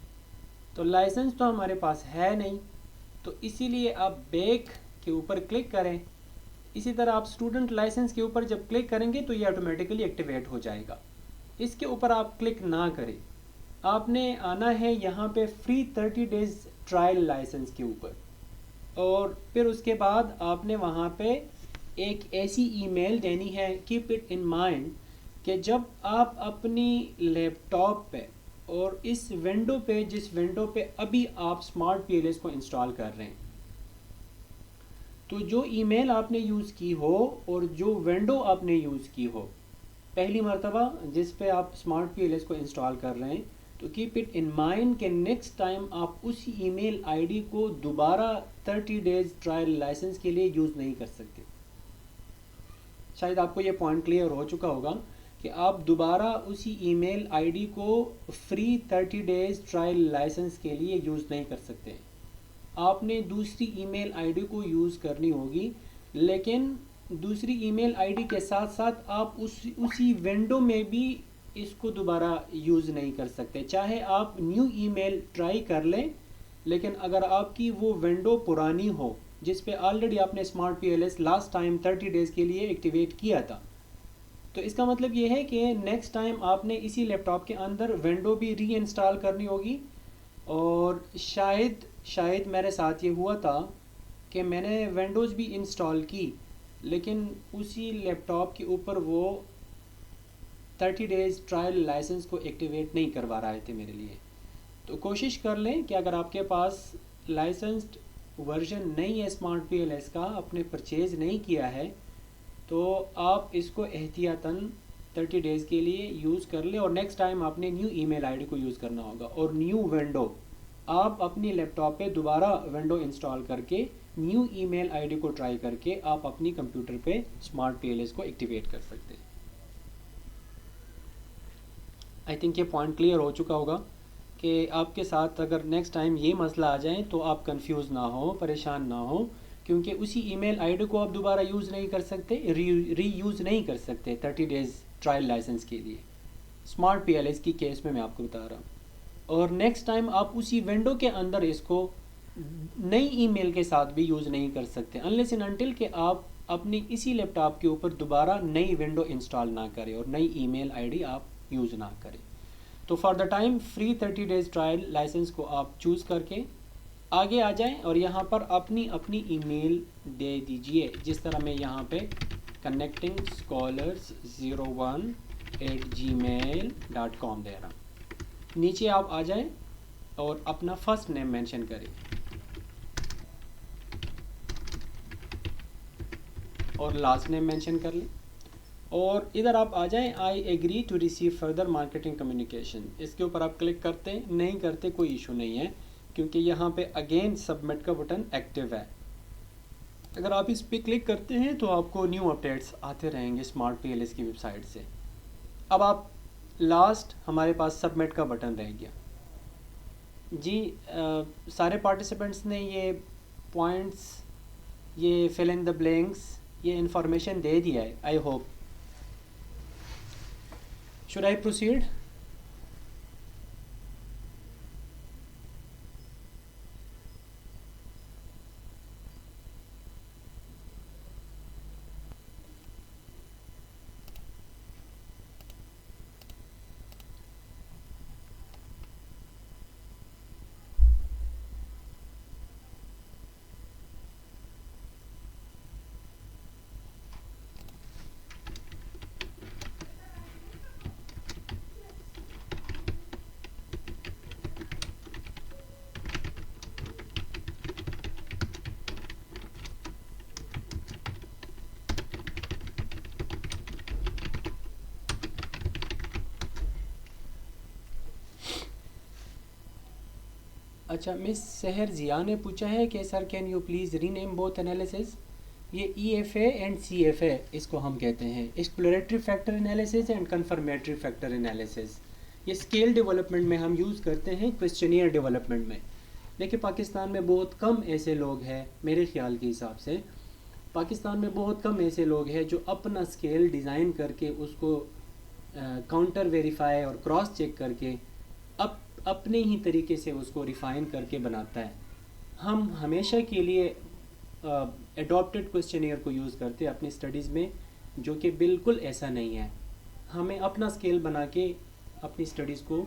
तो लाइसेंस तो हमारे पास है नहीं, तो इसीलिए आप बैक के ऊपर क्लिक करें। इसी तरह आप स्टूडेंट लाइसेंस के ऊपर जब क्लिक करेंगे तो ये ऑटोमेटिकली एक्टिवेट हो जाएगा। इसके ऊपर आप क्लिक ना करें, आपने आना है यहाँ पे फ्री 30 days ट्रायल लाइसेंस के ऊपर, और फिर उसके बाद आपने वहाँ पे एक ऐसी ईमेल देनी है। कीप इट इन माइंड कि जब आप अपनी लैपटॉप पे और इस विंडो पे, जिस विंडो पे अभी आप स्मार्ट पीएलएस को इंस्टॉल कर रहे हैं, तो जो ईमेल आपने यूज़ की हो और जो विंडो आपने यूज़ की हो पहली मर्तबा जिस पे आप स्मार्ट पीएलएस को इंस्टॉल कर रहे हैं, तो कीप इट इन माइंड कि नेक्स्ट टाइम आप उसी ईमेल आईडी को दोबारा 30 days ट्रायल लाइसेंस के लिए यूज़ नहीं कर सकते। शायद आपको ये पॉइंट क्लियर हो चुका होगा कि आप दोबारा उसी ईमेल आईडी को फ्री 30 days ट्रायल लाइसेंस के लिए यूज़ नहीं कर सकते। आपने दूसरी ईमेल आईडी को यूज़ करनी होगी, लेकिन दूसरी ईमेल आईडी के साथ साथ आप उसी विंडो में भी इसको दोबारा यूज़ नहीं कर सकते। चाहे आप न्यू ईमेल ट्राई कर लें, लेकिन अगर आपकी वो विंडो पुरानी हो जिस पे ऑलरेडी आपने smart PLS last time 30 days के लिए एक्टिवेट किया था, तो इसका मतलब ये है कि नेक्स्ट टाइम आपने इसी लैपटॉप के अंदर विंडो भी री इंस्टॉल करनी होगी। और शायद मेरे साथ ये हुआ था कि मैंने विंडोज़ भी इंस्टॉल की, लेकिन उसी लैपटॉप के ऊपर वो 30 डेज़ ट्रायल लाइसेंस को एक्टिवेट नहीं करवा रहे थे मेरे लिए। तो कोशिश कर लें कि अगर आपके पास लाइसेंस्ड वर्जन नहीं है स्मार्ट पीएलएस का, आपने परचेज़ नहीं किया है, तो आप इसको एहतियातन 30 डेज़ के लिए यूज़ कर लें। और नेक्स्ट टाइम आपने न्यू ईमेल आईडी को यूज़ करना होगा और न्यू विंडो आप अपनी लैपटॉप पे दोबारा विंडो इंस्टॉल करके न्यू ईमेल आईडी को ट्राई करके आप अपनी कंप्यूटर पे स्मार्ट पीएलएस को एक्टिवेट कर सकते हैं। आई थिंक ये पॉइंट क्लियर हो चुका होगा कि आपके साथ अगर नेक्स्ट टाइम ये मसला आ जाए तो आप कंफ्यूज ना हो, परेशान ना हो, क्योंकि उसी ईमेल आईडी को आप दोबारा यूज़ नहीं कर सकते, री यूज़ नहीं कर सकते 30 डेज़ ट्रायल लाइसेंस के लिए। स्मार्ट पीएलएस की केस में मैं आपको बता रहा हूँ। और नेक्स्ट टाइम आप उसी विंडो के अंदर इसको नई ईमेल के साथ भी यूज़ नहीं कर सकते अनलेस एंड अनटिल कि आप अपनी इसी लैपटॉप के ऊपर दोबारा नई विंडो इंस्टॉल ना करें और नई ईमेल आईडी आप यूज़ ना करें। तो for the time free 30 days trial licence को आप चूज़ करके आगे आ जाएं और यहाँ पर अपनी ईमेल दे दीजिए, जिस तरह मैं यहाँ पे connectingscholars01@gmail.com दे रहा हूँ। नीचे आप आ जाएं और अपना फर्स्ट नेम मेंशन करें और लास्ट नेम मेंशन कर लें और इधर आप आ जाएं I agree to receive further marketing communication. इसके ऊपर आप क्लिक करते नहीं करते कोई इशू नहीं है, क्योंकि यहाँ पे अगेन सबमिट का बटन एक्टिव है। अगर आप इस पर क्लिक करते हैं तो आपको न्यू अपडेट्स आते रहेंगे स्मार्ट पीएलएस की वेबसाइट से। अब आप लास्ट हमारे पास सबमिट का बटन रह गया जी। सारे पार्टिसिपेंट्स ने ये पॉइंट्स, ये फिल इन द ब्लैंक्स, ये इंफॉर्मेशन दे दिया है। I hope. Should I proceed? अच्छा, मिस सहर जिया ने पूछा है कि sir can you please rename both analysis. ये EFA एंड CFA इसको हम कहते हैं, exploratory factor analysis and confirmatory factor analysis. ये स्केल डेवलपमेंट में हम यूज़ करते हैं, क्वेश्चनियर डेवलपमेंट में। देखिए पाकिस्तान में बहुत कम ऐसे लोग हैं, मेरे ख्याल के हिसाब से पाकिस्तान में बहुत कम ऐसे लोग हैं जो अपना स्केल डिज़ाइन करके उसको काउंटर वेरीफाई और क्रॉस चेक करके अपने ही तरीके से उसको रिफ़ाइन करके बनाता है। हम हमेशा के लिए एडॉप्टेड क्वेश्चनियर को यूज़ करते हैं अपनी स्टडीज़ में, जो कि बिल्कुल ऐसा नहीं है। हमें अपना स्केल बना के अपनी स्टडीज़ को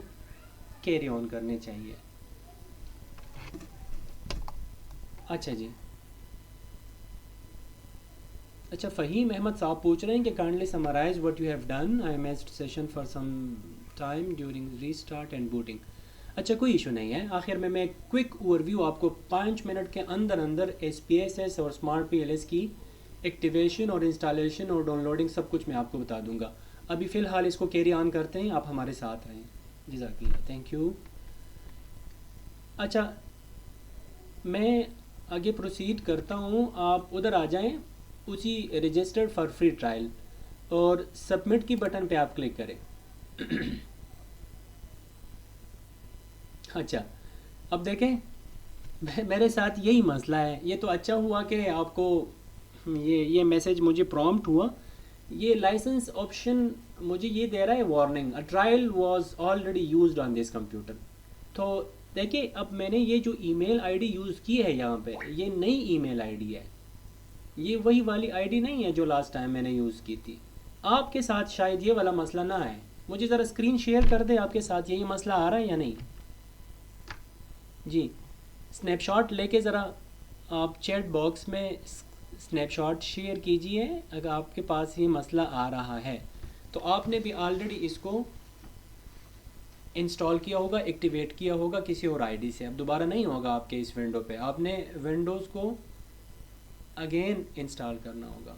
कैरी ऑन करने चाहिए। अच्छा जी, अच्छा फ़हीम अहमद साहब पूछ रहे हैं कि kindly summarize what you have done. I missed session for some time during restart and booting. अच्छा, कोई इशू नहीं है। आखिर में मैं क्विक ओवरव्यू आपको 5 मिनट के अंदर अंदर SPSS और स्मार्ट PLS की एक्टिवेशन और इंस्टॉलेशन और डाउनलोडिंग सब कुछ मैं आपको बता दूंगा। अभी फ़िलहाल इसको कैरी ऑन करते हैं, आप हमारे साथ रहें। जज़ाकल्लाह, थैंक यू। अच्छा, मैं आगे प्रोसीड करता हूँ। आप उधर आ जाएँ, उसी रजिस्टर्ड फॉर फ्री ट्रायल और सबमिट की बटन पे आप क्लिक करें। अच्छा, अब देखें मेरे साथ यही मसला है। ये तो अच्छा हुआ कि आपको ये मैसेज मुझे प्रॉम्प्ट हुआ। ये लाइसेंस ऑप्शन मुझे ये दे रहा है warning, a trial was already used on this computer. तो देखिए, अब मैंने ये जो ईमेल आईडी यूज़ की है यहाँ पे, ये नई ईमेल आईडी है, ये वही वाली आईडी नहीं है जो लास्ट टाइम मैंने यूज़ की थी। आपके साथ शायद ये वाला मसला ना आए। मुझे ज़रा स्क्रीन शेयर कर दे, आपके साथ यही मसला आ रहा है या नहीं। जी, स्नैपशॉट लेके ज़रा आप चैट बॉक्स में स्नैपशॉट शेयर कीजिए अगर आपके पास ये मसला आ रहा है। तो आपने भी ऑलरेडी इसको इंस्टॉल किया होगा, एक्टिवेट किया होगा किसी और आईडी से। अब दोबारा नहीं होगा आपके इस विंडो पे, आपने विंडोज़ को अगेन इंस्टॉल करना होगा।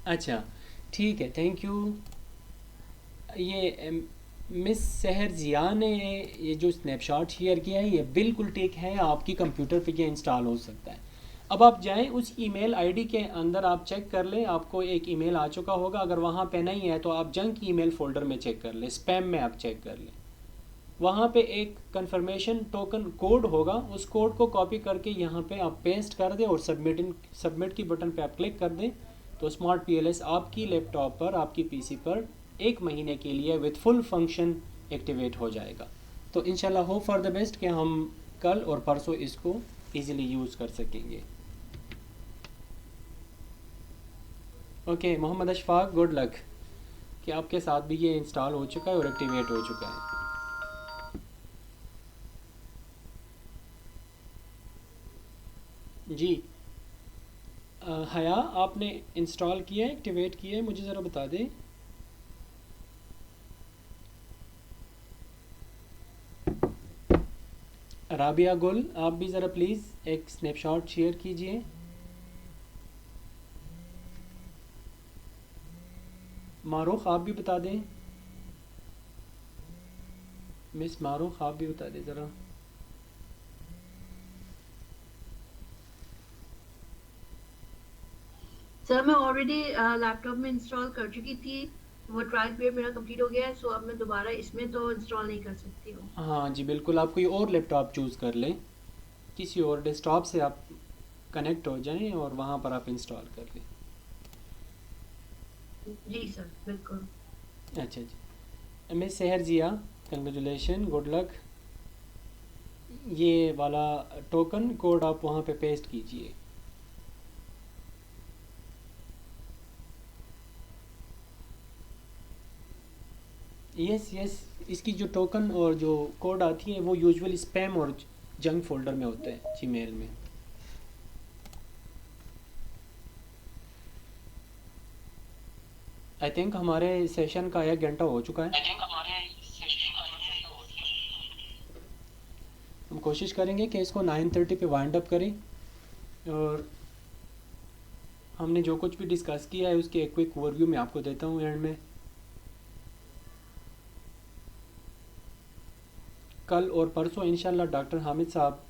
अच्छा, ठीक है, थैंक यू। ये मिस सहर ज़िया ने ये जो स्नैपशॉट शेयर किया है ये बिल्कुल ठीक है, आपकी कंप्यूटर पे ये इंस्टॉल हो सकता है। अब आप जाएं उस ईमेल आईडी के अंदर, आप चेक कर लें, आपको एक ईमेल आ चुका होगा। अगर वहाँ पे नहीं है तो आप जंक ईमेल फोल्डर में चेक कर लें, स्पैम में आप चेक कर लें। वहाँ पे एक कंफर्मेशन टोकन कोड होगा, उस कोड को कॉपी करके यहाँ पे आप पेस्ट कर दें और सबमिट की बटन पे आप क्लिक कर दें, तो स्मार्ट पीएलएस आपकी लैपटॉप पर, आपकी पीसी पर 1 महीने के लिए विद फुल फंक्शन एक्टिवेट हो जाएगा। तो इंशाल्लाह होप फॉर द बेस्ट कि हम कल और परसों इसको ईज़िली यूज़ कर सकेंगे। Okay Mohammad Ashfaq, good luck कि आपके साथ भी ये इंस्टॉल हो चुका है और एक्टिवेट हो चुका है। जी हया, आपने इंस्टॉल किया है, एक्टिवेट किया है, मुझे ज़रा बता दें। राबिया गुल, आप भी ज़रा प्लीज़ एक स्नैपशॉट शेयर कीजिए। मारूख, आप भी बता दें। मिस मारूख, आप भी बता दें ज़रा। सर मैं ऑलरेडी लैपटॉप में इंस्टॉल कर चुकी थी, वो ट्रायल पीरियड मेरा कंप्लीट हो गया है, सो अब मैं दोबारा इसमें तो इंस्टॉल नहीं कर सकती हूँ। हाँ जी बिल्कुल, आप कोई और लैपटॉप चूज़ कर लें, किसी और डेस्कटॉप से आप कनेक्ट हो जाएं और वहाँ पर आप इंस्टॉल कर लें। जी सर, बिल्कुल। अच्छा जी, मिस सहर ज़िया, कंग्रेचुलेशन, गुड लक। ये वाला टोकन कोड आप वहाँ पे पेस्ट कीजिए। यस यस, इसकी जो टोकन और जो कोड आती है वो यूजुअली स्पैम और जंक फोल्डर में होते हैं जीमेल में। आई थिंक हमारे सेशन का 1 घंटा हो चुका है। हम कोशिश करेंगे कि इसको 9:30 पे वाइंड अप करें, और हमने जो कुछ भी डिस्कस किया है उसके एक क्विक ओवरव्यू मैं आपको देता हूँ एंड में। कल और परसों इंशाल्लाह डॉक्टर हामिद साहब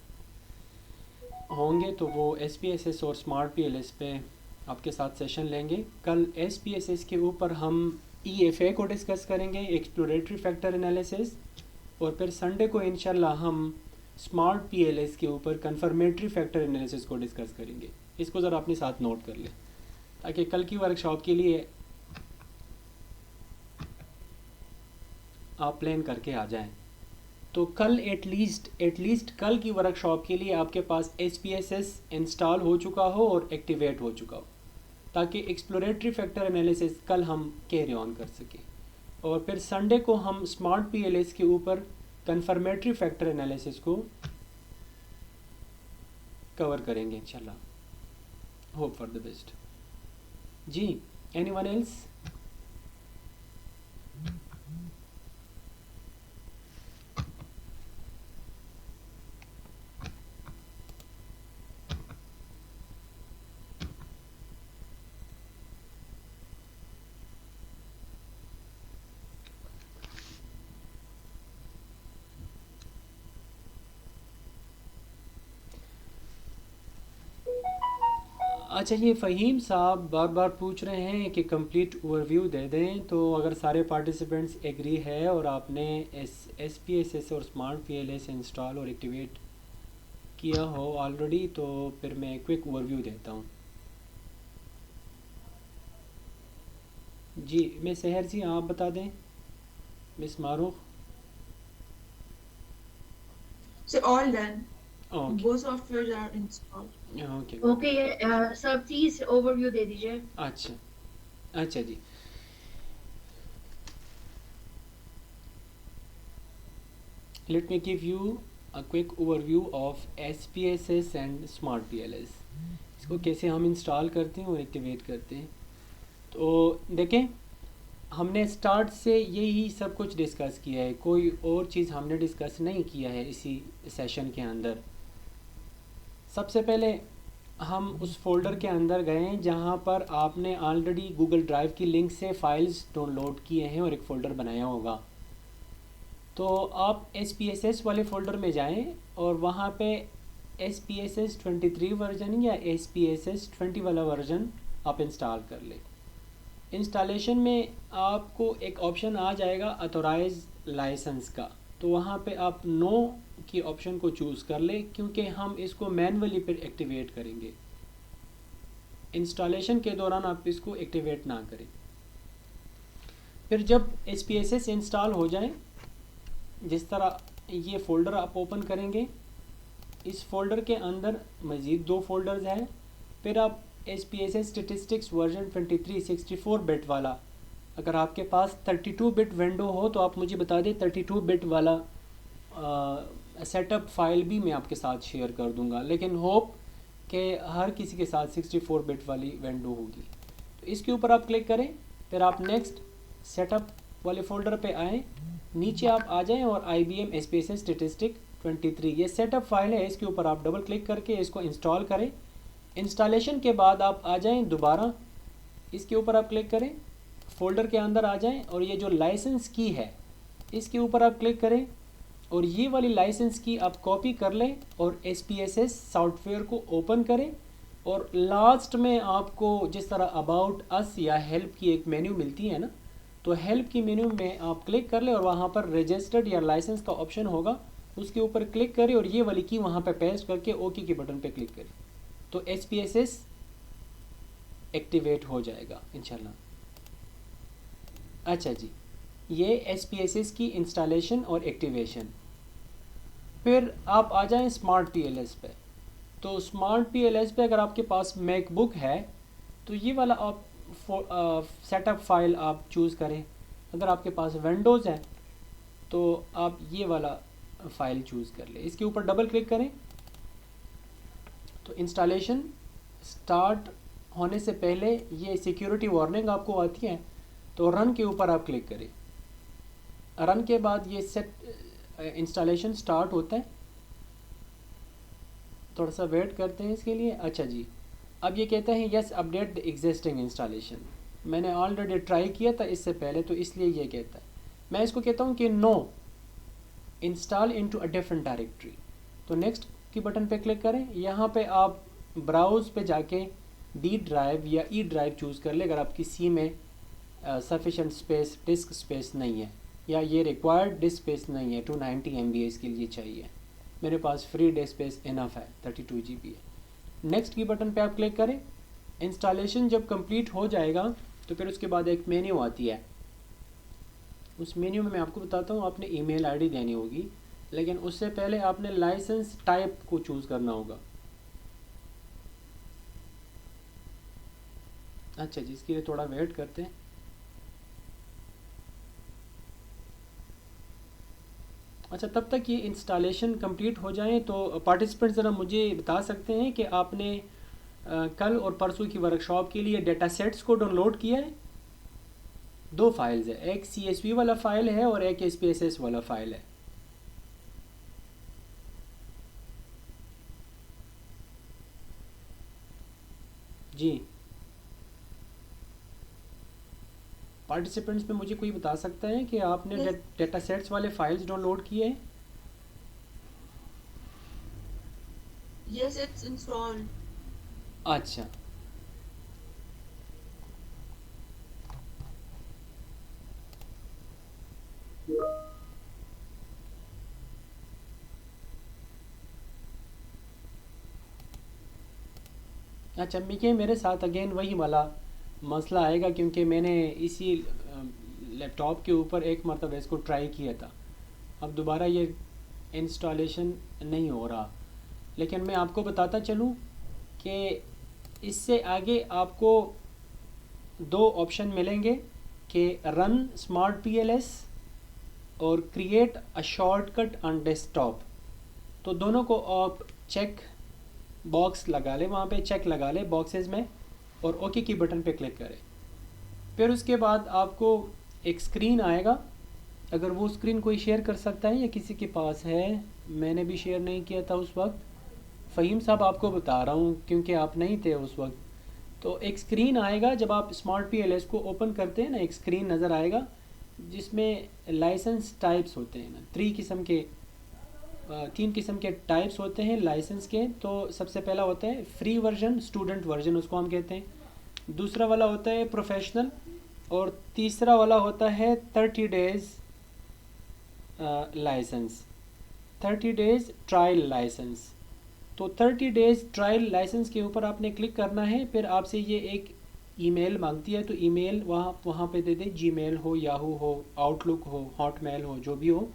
होंगे, तो वो SPSS और स्मार्ट PLS पे आपके साथ सेशन लेंगे। कल SPSS के ऊपर हम EFA को डिस्कस करेंगे, एक्सप्लोरेटरी फैक्टर एनालिसिस, और फिर संडे को इंशाल्लाह हम स्मार्ट PLS के ऊपर कन्फर्मेटरी फैक्टर एनालिसिस को डिस्कस करेंगे। इसको ज़रा अपने साथ नोट कर लें ताकि कल की वर्कशॉप के लिए आप प्लान करके आ जाएं। तो कल एटलीस्ट कल की वर्कशॉप के लिए आपके पास SPSS इंस्टॉल हो चुका हो और एक्टिवेट हो चुका हो, ताकि एक्सप्लोरेटरी फैक्टर एनालिसिस कल हम कैरी ऑन कर सकें, और फिर संडे को हम स्मार्ट PLS के ऊपर कन्फर्मेटरी फैक्टर एनालिसिस को कवर करेंगे इंशाल्लाह। Hope for the best. जी, एनीवन एल्स? अच्छा, ये फ़हीम साहब बार बार पूछ रहे हैं कि कंप्लीट ओवरव्यू दे दें, तो अगर सारे पार्टिसिपेंट्स एग्री है और आपने SPSS और स्मार्ट PLS इंस्टॉल और एक्टिवेट किया हो ऑलरेडी, तो फिर मैं क्विक ओवरव्यू देता हूँ। जी मैं सहर जी, आप बता दें। Miss Marukh. So all done. Okay Both softwares are installed. Okay okay sir please overview दे दीजिए। अच्छा अच्छा जी। Let me give you a quick overview of SPSS and Smart PLS। इसको कैसे हम इंस्टॉल करते हैं और एक्टिवेट करते हैं। तो देखें, हमने स्टार्ट से यही सब कुछ डिस्कस किया है, कोई और चीज़ हमने डिस्कस नहीं किया है इसी सेशन के अंदर। सबसे पहले हम उस फोल्डर के अंदर गए जहाँ पर आपने ऑलरेडी गूगल ड्राइव की लिंक से फाइल्स डाउनलोड किए हैं और एक फ़ोल्डर बनाया होगा। तो आप SPSS वाले फ़ोल्डर में जाएं और वहाँ पे SPSS 23 वर्जन या SPSS 20 वाला वर्जन आप इंस्टॉल कर लें। इंस्टॉलेशन में आपको एक ऑप्शन आ जाएगा ऑथोराइज लाइसेंस का, तो वहाँ पे आप नो की ऑप्शन को चूज़ कर लें, क्योंकि हम इसको मैनुअली फिर एक्टिवेट करेंगे। इंस्टॉलेशन के दौरान आप इसको एक्टिवेट ना करें। फिर जब SPSS इंस्टॉल हो जाए, जिस तरह ये फ़ोल्डर आप ओपन करेंगे, इस फोल्डर के अंदर मज़ीद 2 फोल्डर्स हैं। फिर आप SPSS स्टेटिस्टिक्स वर्जन 23 64 बिट वाला, अगर आपके पास 32 बिट विंडो हो तो आप मुझे बता दें, 32 बिट वाला सेटअप फाइल भी मैं आपके साथ शेयर कर दूंगा, लेकिन होप कि हर किसी के साथ 64 बिट वाली विंडो होगी। तो इसके ऊपर आप क्लिक करें, फिर आप नेक्स्ट सेटअप वाले फ़ोल्डर पे आएँ, नीचे आप आ जाएं और IBM SPSS स्टेटिस्टिक 23 ये सेटअप फाइल है, इसके ऊपर आप डबल क्लिक करके इसको इंस्टॉल करें। इंस्टॉलेशन के बाद आप आ जाएं दोबारा, इसके ऊपर आप क्लिक करें, फ़ोल्डर के अंदर आ जाएं और ये जो लाइसेंस की है इसके ऊपर आप क्लिक करें और ये वाली लाइसेंस की आप कॉपी कर लें और SPSS सॉफ्टवेयर को ओपन करें। और लास्ट में आपको जिस तरह अबाउट अस या हेल्प की एक मेन्यू मिलती है ना, तो हेल्प की मेन्यू में आप क्लिक कर लें और वहाँ पर रजिस्टर्ड या लाइसेंस का ऑप्शन होगा, उसके ऊपर क्लिक करें और ये वाली की वहाँ पर पेस्ट करके ओके के बटन पे क्लिक करें, तो SPSS एक्टिवेट हो जाएगा इंशाल्लाह। अच्छा जी, ये SPSS की इंस्टॉलेशन और एक्टिवेशन। फिर आप आ जाएं स्मार्ट PLS पे। तो स्मार्ट PLS पे अगर आपके पास मैकबुक है तो ये वाला आप सेटअप फाइल आप चूज़ करें। अगर आपके पास विंडोज़ है तो आप ये वाला फ़ाइल चूज़ कर लें। इसके ऊपर डबल क्लिक करें तो इंस्टॉलेशन स्टार्ट होने से पहले ये सिक्योरिटी वार्निंग आपको आती है, तो रन के ऊपर आप क्लिक करें। रन के बाद ये इंस्टॉलेशन स्टार्ट होता है, थोड़ा सा वेट करते हैं इसके लिए। अच्छा जी, अब ये कहता है yes update the existing installation. मैंने ऑलरेडी ट्राई किया था इससे पहले, तो इसलिए ये कहता है। मैं इसको कहता हूँ कि no install into a different directory. तो नेक्स्ट की बटन पे क्लिक करें। यहाँ पे आप ब्राउज़ पे जाके D ड्राइव या E ड्राइव चूज़ कर ले अगर आपकी C में सफिशेंट स्पेस डिस्क स्पेस नहीं है, या ये रिक्वायर्ड डिस्क स्पेस नहीं है, 290 MB इसके लिए चाहिए। मेरे पास फ्री डिस्क स्पेस इनफ है, 32 GB है। नेक्स्ट की बटन पे आप क्लिक करें। इंस्टॉलेशन जब कंप्लीट हो जाएगा तो फिर उसके बाद एक मेन्यू आती है। उस मेन्यू में मैं आपको बताता हूँ, आपने ईमेल आईडी देनी होगी, लेकिन उससे पहले आपने लाइसेंस टाइप को चूज़ करना होगा। अच्छा जी, इसके लिए थोड़ा वेट करते हैं। अच्छा, तब तक ये इंस्टॉलेशन कंप्लीट हो जाए तो पार्टिसिपेंट ज़रा मुझे बता सकते हैं कि आपने कल और परसों की वर्कशॉप के लिए डेटा सेट्स को डाउनलोड किया है। 2 फाइल्स है, एक CSV वाला फ़ाइल है और एक SPSS वाला फ़ाइल है। जी, पार्टिसिपेंट्स में मुझे कोई बता सकता है कि आपने Yes. डेटा सेट्स वाले फाइल्स डाउनलोड किए हैं? Yes, it's installed. अच्छा, अच्छा मिके, मेरे साथ अगेन वही वाला मसला आएगा क्योंकि मैंने इसी लैपटॉप के ऊपर एक मरतबा इसको ट्राई किया था। अब दोबारा ये इंस्टॉलेशन नहीं हो रहा। लेकिन मैं आपको बताता चलूँ कि इससे आगे आपको दो ऑप्शन मिलेंगे कि रन स्मार्ट PLS और create a shortcut on desktop. तो दोनों को आप चेक बॉक्स लगा ले, वहाँ पे चेक लगा ले बॉक्सेस में और ओके की बटन पे क्लिक करें। फिर उसके बाद आपको एक स्क्रीन आएगा। अगर वो स्क्रीन कोई शेयर कर सकता है या किसी के पास है, मैंने भी शेयर नहीं किया था उस वक्त। फ़हीम साहब आपको बता रहा हूँ क्योंकि आप नहीं थे उस वक्त। तो एक स्क्रीन आएगा जब आप स्मार्ट PLS को ओपन करते हैं ना, एक स्क्रीन नज़र आएगा जिसमें लाइसेंस टाइप्स होते हैं ना, तीन किस्म के टाइप्स होते हैं लाइसेंस के। तो सबसे पहला होता है फ्री वर्जन, स्टूडेंट वर्जन उसको हम कहते हैं। दूसरा वाला होता है प्रोफेशनल और तीसरा वाला होता है 30 days licence, 30 days trial licence. तो 30 डेज़ ट्रायल लाइसेंस के ऊपर आपने क्लिक करना है। फिर आपसे ये एक ईमेल मांगती है, तो ईमेल वहाँ पे दे दे, जीमेल हो, याहू हो, आउटलुक हो, हॉटमेल हो, जो भी हो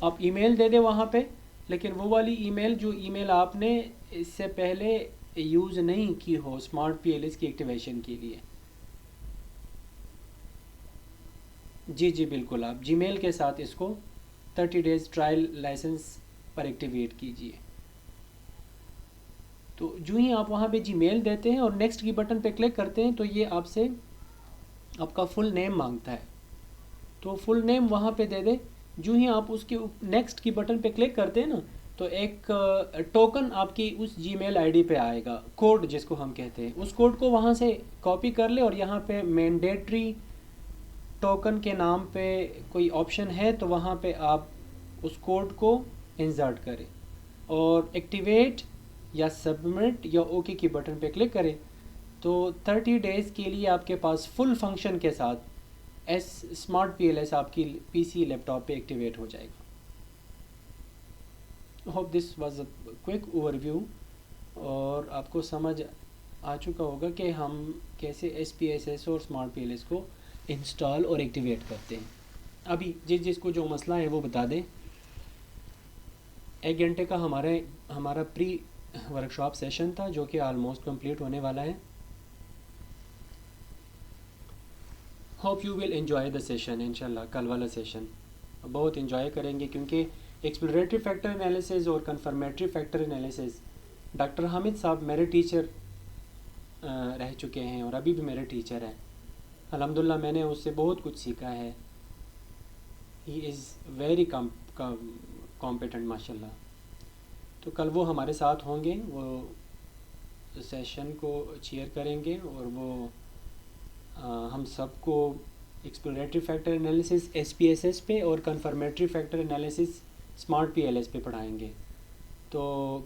आप ईमेल दे दे वहाँ पे। लेकिन वो वाली ईमेल जो ईमेल आपने इससे पहले यूज़ नहीं की हो स्मार्ट PLS की एक्टिवेशन के लिए। जी बिल्कुल, आप जीमेल के साथ इसको 30 डेज़ ट्रायल लाइसेंस पर एक्टिवेट कीजिए। तो जो ही आप वहाँ पे जीमेल देते हैं और नेक्स्ट की बटन पे क्लिक करते हैं तो ये आपसे आपका फुल नेम मांगता है। तो फुल नेम वहाँ पे दे दे। जो ही आप उसके नेक्स्ट की बटन पे क्लिक करते हैं ना, तो एक टोकन आपकी उस जीमेल आईडी पे आएगा, कोड जिसको हम कहते हैं। उस कोड को वहाँ से कॉपी कर ले और यहाँ पे मैंडेटरी टोकन के नाम पे कोई ऑप्शन है तो वहाँ पे आप उस कोड को इंसर्ट करें और एक्टिवेट या सबमिट या ओके की बटन पे क्लिक करें। तो 30 डेज़ के लिए आपके पास फुल फंक्शन के साथ स्मार्ट PLS आपकी PC लैपटॉप पे एक्टिवेट हो जाएगा। Hope this was a quick overview और आपको समझ आ चुका होगा कि हम कैसे SPSS और स्मार्ट PLS को इंस्टॉल और एक्टिवेट करते हैं। अभी जिसको जो मसला है वो बता दें। 1 घंटे का हमारा प्री वर्कशॉप सेशन था जो कि आलमोस्ट कंप्लीट होने वाला है। Hope you will enjoy the session. इंशाल्लाह कल वाला सेशन बहुत एंजॉय करेंगे क्योंकि एक्सप्लोरेटरी फैक्टर एनालिसिस और confirmatory factor analysis doctor Hamid साहब मेरे टीचर रह चुके हैं और अभी भी मेरे टीचर हैं। अल्हम्दुलिल्लाह मैंने उससे बहुत कुछ सीखा है। ही इज़ वेरी कॉम्पिटेंट माशाल्लाह। तो कल वो हमारे साथ होंगे, वो सेशन को चेयर करेंगे और वो हम सबको एक्सप्लोरेटरी फैक्टर एनालिसिस SPSS पे और confirmatory factor analysis smart PLS पे पढ़ाएंगे। तो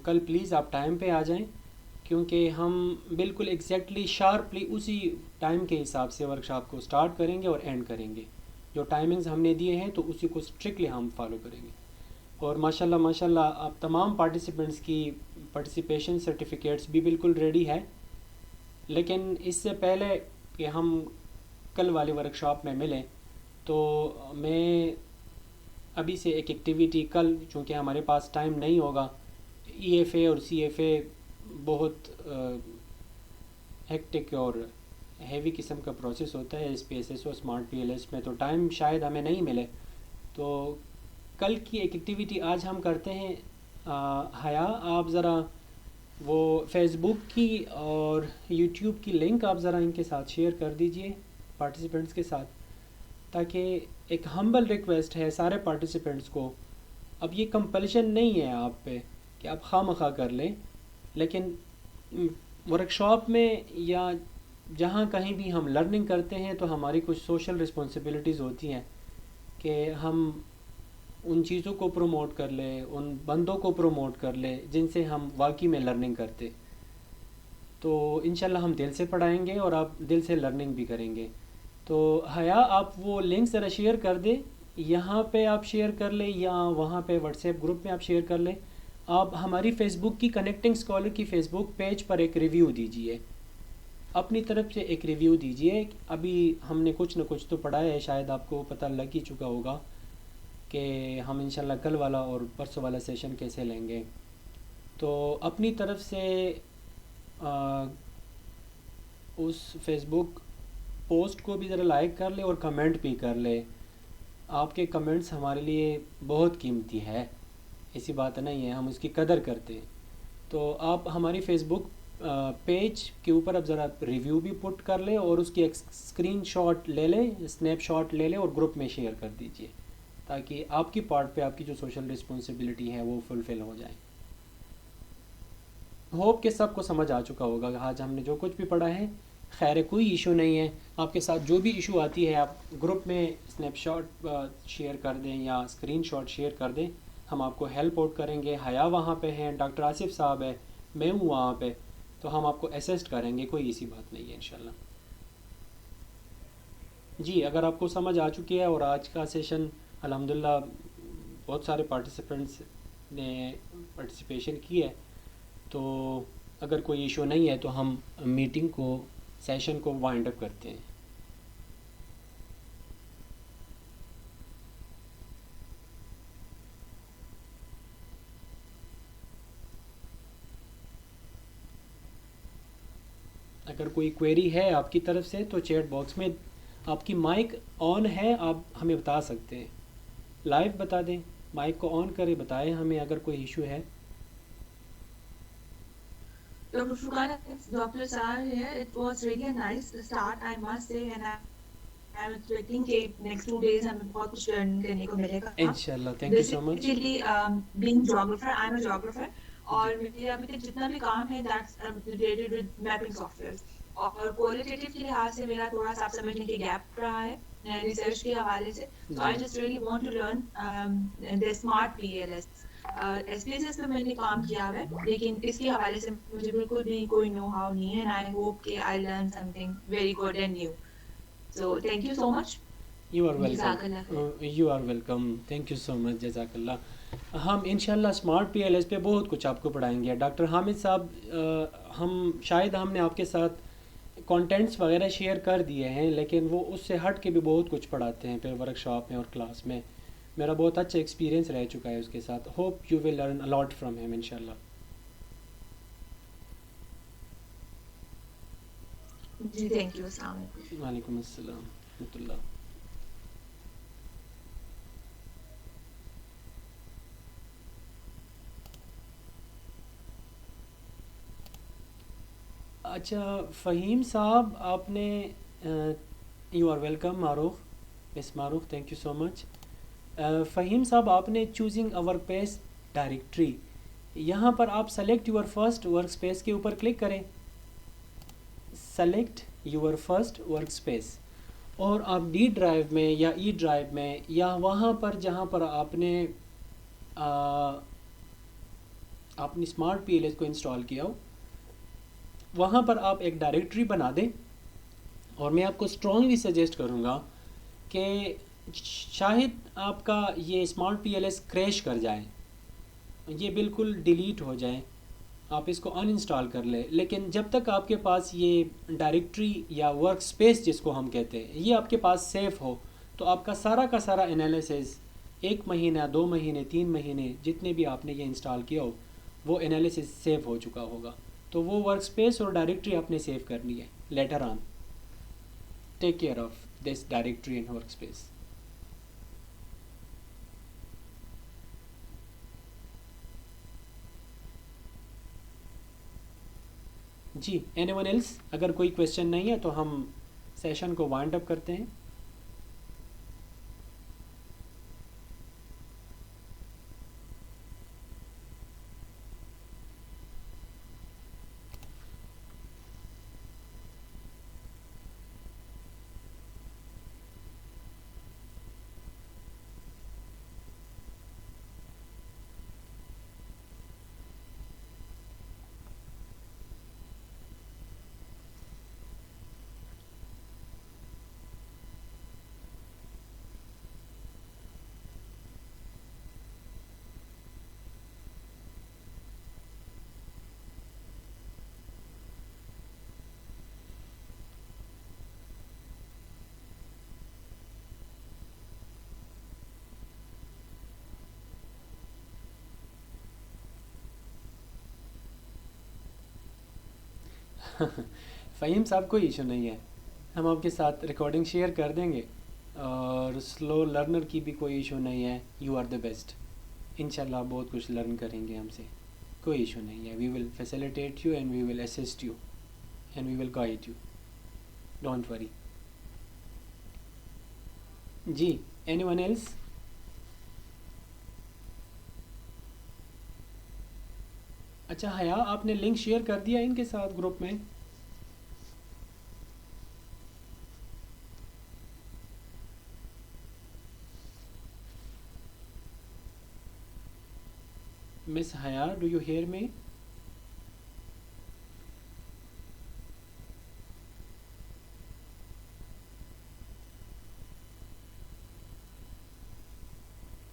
कल प्लीज़ आप टाइम पे आ जाएं क्योंकि हम बिल्कुल एग्जैक्टली शार्पली उसी टाइम के हिसाब से वर्कशॉप को स्टार्ट करेंगे और एंड करेंगे। जो टाइमिंग्स हमने दिए हैं तो उसी को स्ट्रिक्टली हम फॉलो करेंगे। और माशाल्लाह आप तमाम पार्टिसिपेंट्स की पार्टिसिपेशन सर्टिफिकेट्स भी बिल्कुल रेडी है। लेकिन इससे पहले कि हम कल वाले वर्कशॉप में मिलें तो मैं अभी से एक एक्टिविटी कल, चूँकि हमारे पास टाइम नहीं होगा, EFA और CFA बहुत हेक्टिक और हैवी किस्म का प्रोसेस होता है SPSS और स्मार्ट PLS में, तो टाइम शायद हमें नहीं मिले। तो कल की एक एक्टिविटी आज हम करते हैं। हया, आप ज़रा वो फेसबुक की और यूट्यूब की लिंक आप ज़रा इनके साथ शेयर कर दीजिए पार्टिसिपेंट्स के साथ, ताकि एक हम्बल रिक्वेस्ट है सारे पार्टिसिपेंट्स को। अब ये कंपल्शन नहीं है आप पे कि आप खामखा कर लें, लेकिन वर्कशॉप में या जहाँ कहीं भी हम लर्निंग करते हैं तो हमारी कुछ सोशल रिस्पॉन्सिबिलिटीज़ होती हैं कि हम उन चीज़ों को प्रमोट कर ले, उन बंदों को प्रमोट कर ले जिनसे हम वाकई में लर्निंग करते। तो इंशाल्लाह हम दिल से पढ़ाएंगे और आप दिल से लर्निंग भी करेंगे। तो हया, आप वो लिंक ज़रा शेयर कर दे, यहाँ पे आप शेयर कर ले या वहाँ पे व्हाट्सएप ग्रुप में आप शेयर कर लें। आप हमारी फ़ेसबुक की कनेक्टिंग स्कॉलर की फ़ेसबुक पेज पर एक रिव्यू दीजिए अपनी तरफ से एक रिव्यू दीजिए। अभी हमने कुछ न कुछ तो पढ़ा है, शायद आपको पता लग ही चुका होगा कि हम इंशाल्लाह कल वाला और परसों वाला सेशन कैसे लेंगे। तो अपनी तरफ से आ, उस फेसबुक पोस्ट को भी ज़रा लाइक कर ले और कमेंट भी कर ले। आपके कमेंट्स हमारे लिए बहुत कीमती है, ऐसी बात नहीं है, हम उसकी कदर करते हैं। तो आप हमारी फेसबुक पेज के ऊपर अब ज़रा रिव्यू भी पुट कर ले और उसकी एक स्क्रीनशॉट ले लें, स्नैपशॉट ले लें और ग्रुप में शेयर कर दीजिए, ताकि आपकी पार्ट पे आपकी जो सोशल रिस्पॉन्सिबिलिटी है वो फुलफ़िल हो जाए। होप कि सबको समझ आ चुका होगा आज हमने जो कुछ भी पढ़ा है। खैर है, कोई इशू नहीं है, आपके साथ जो भी इशू आती है आप ग्रुप में स्नैपशॉट शेयर कर दें या स्क्रीनशॉट शेयर कर दें, हम आपको हेल्प आउट करेंगे। हया वहाँ पे हैं, डॉक्टर आसिफ साहब है, मैं हूँ वहाँ पे, तो हम आपको असिस्ट करेंगे, कोई ऐसी बात नहीं है इंशाल्लाह। जी, अगर आपको समझ आ चुकी है और आज का सेशन अल्हम्दुलिल्लाह बहुत सारे पार्टिसिपेंट्स ने पार्टिसिपेशन की है, तो अगर कोई इशू नहीं है तो हम मीटिंग को, सेशन को वाइंड अप करते हैं। अगर कोई क्वेरी है आपकी तरफ से तो चैट बॉक्स में आपकी माइक ऑन है, आप हमें बता सकते हैं, लाइव बता दें, माइक को ऑन करें, बताएं हमें अगर कोई इशू है। Dr. Furqan, it's Dr. Sar here. It was really a nice start, I must say, and I'm expecting कि next 2 days हमें बहुत कुछ learn करने को मिलेगा। इंशाल्लाह, thank you so much. Basically, being geographer, I'm a geographer, और मेरा अभी तक जितना भी काम है that's related with mapping software, और qualitative के लिहाज से मेरा थोड़ा सा आप समझने के gap रहा है रिसर्च के हवाले से। So I just really want to learn the smart PLS। SPSS पे मैंने काम किया है, लेकिन इसके हवाले से मुझे बिल्कुल भी कोई नो हाउ नहीं है, and I hope कि I learn something very good and new। So thank you so much। You are जज़ाकल्लाह welcome, you are welcome, thank you so much, जज़ाकल्लाह। हम इंशाल्लाह स्मार्ट PLS पे बहुत कुछ आपको पढ़ाएंगे। डॉक्टर हामिद साहब, हम शायद हमने आपके साथ कंटेंट्स वगैरह शेयर कर दिए हैं, लेकिन वो उससे हट के भी बहुत कुछ पढ़ाते हैं फिर वर्कशॉप में और क्लास में। मेरा बहुत अच्छा एक्सपीरियंस रह चुका है उसके साथ। Hope you will learn a lot from him इंशाल्लाह। जी, थैंक यू, अस्सलाम वालेकुम। वालेकुम अस्सलाम रहमतुल्लाह। अच्छा फ़हीम साहब, आपने you are welcome. Maroof, miss Maroof, thank you so much. Faheem sahab, आपने choosing a work space directory, यहाँ पर आप select your first work space के ऊपर क्लिक करें, select your first work space, और आप डी ड्राइव में या ई ड्राइव में या वहाँ पर जहाँ पर आपने अपनी स्मार्ट PLS को इंस्टॉल किया हो, वहाँ पर आप एक डायरेक्टरी बना दें। और मैं आपको स्ट्रॉन्गली सजेस्ट करूँगा कि शायद आपका ये स्मार्ट PLS क्रैश कर जाए, ये बिल्कुल डिलीट हो जाए, आप इसको अनइंस्टॉल कर लें, लेकिन जब तक आपके पास ये डायरेक्टरी या वर्क स्पेस जिसको हम कहते हैं ये आपके पास सेफ़ हो, तो आपका सारा का सारा एनालिसिस 1 महीना, 2 महीने, 3 महीने जितने भी आपने ये इंस्टॉल किया हो, वो एनालिसिस सेव हो चुका होगा। तो वो वर्क स्पेस और डायरेक्टरी आपने सेव करनी है later on. Take care of this directory and work space. जी, एनीवन एल्स? अगर कोई क्वेश्चन नहीं है तो हम सेशन को वाइंड अप करते हैं। फ़हीम साहब कोई इशू नहीं है, हम आपके साथ रिकॉर्डिंग शेयर कर देंगे, और स्लो लर्नर की भी कोई इशू नहीं है, यू आर द बेस्ट। इंशाल्लाह आप बहुत कुछ लर्न करेंगे हमसे, कोई इशू नहीं है। We will facilitate you and we will assist you and we will guide you, don't worry. जी, एनीवन एल्स? अच्छा हया, आपने लिंक शेयर कर दिया इनके साथ ग्रुप में? मिस हया, डू यू हेयर मी?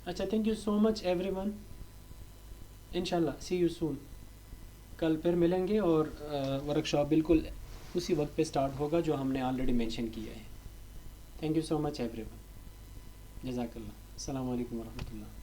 अच्छा, thank you so much everyone, इंशाल्लाह सी यू सून। कल फिर मिलेंगे और वर्कशॉप बिल्कुल उसी वक्त पे स्टार्ट होगा जो हमने ऑलरेडी मेंशन किया है। Thank you so much everyone, जज़ाकल्लाह, अस्सलाम वालेकुम वरहमतुल्लाह।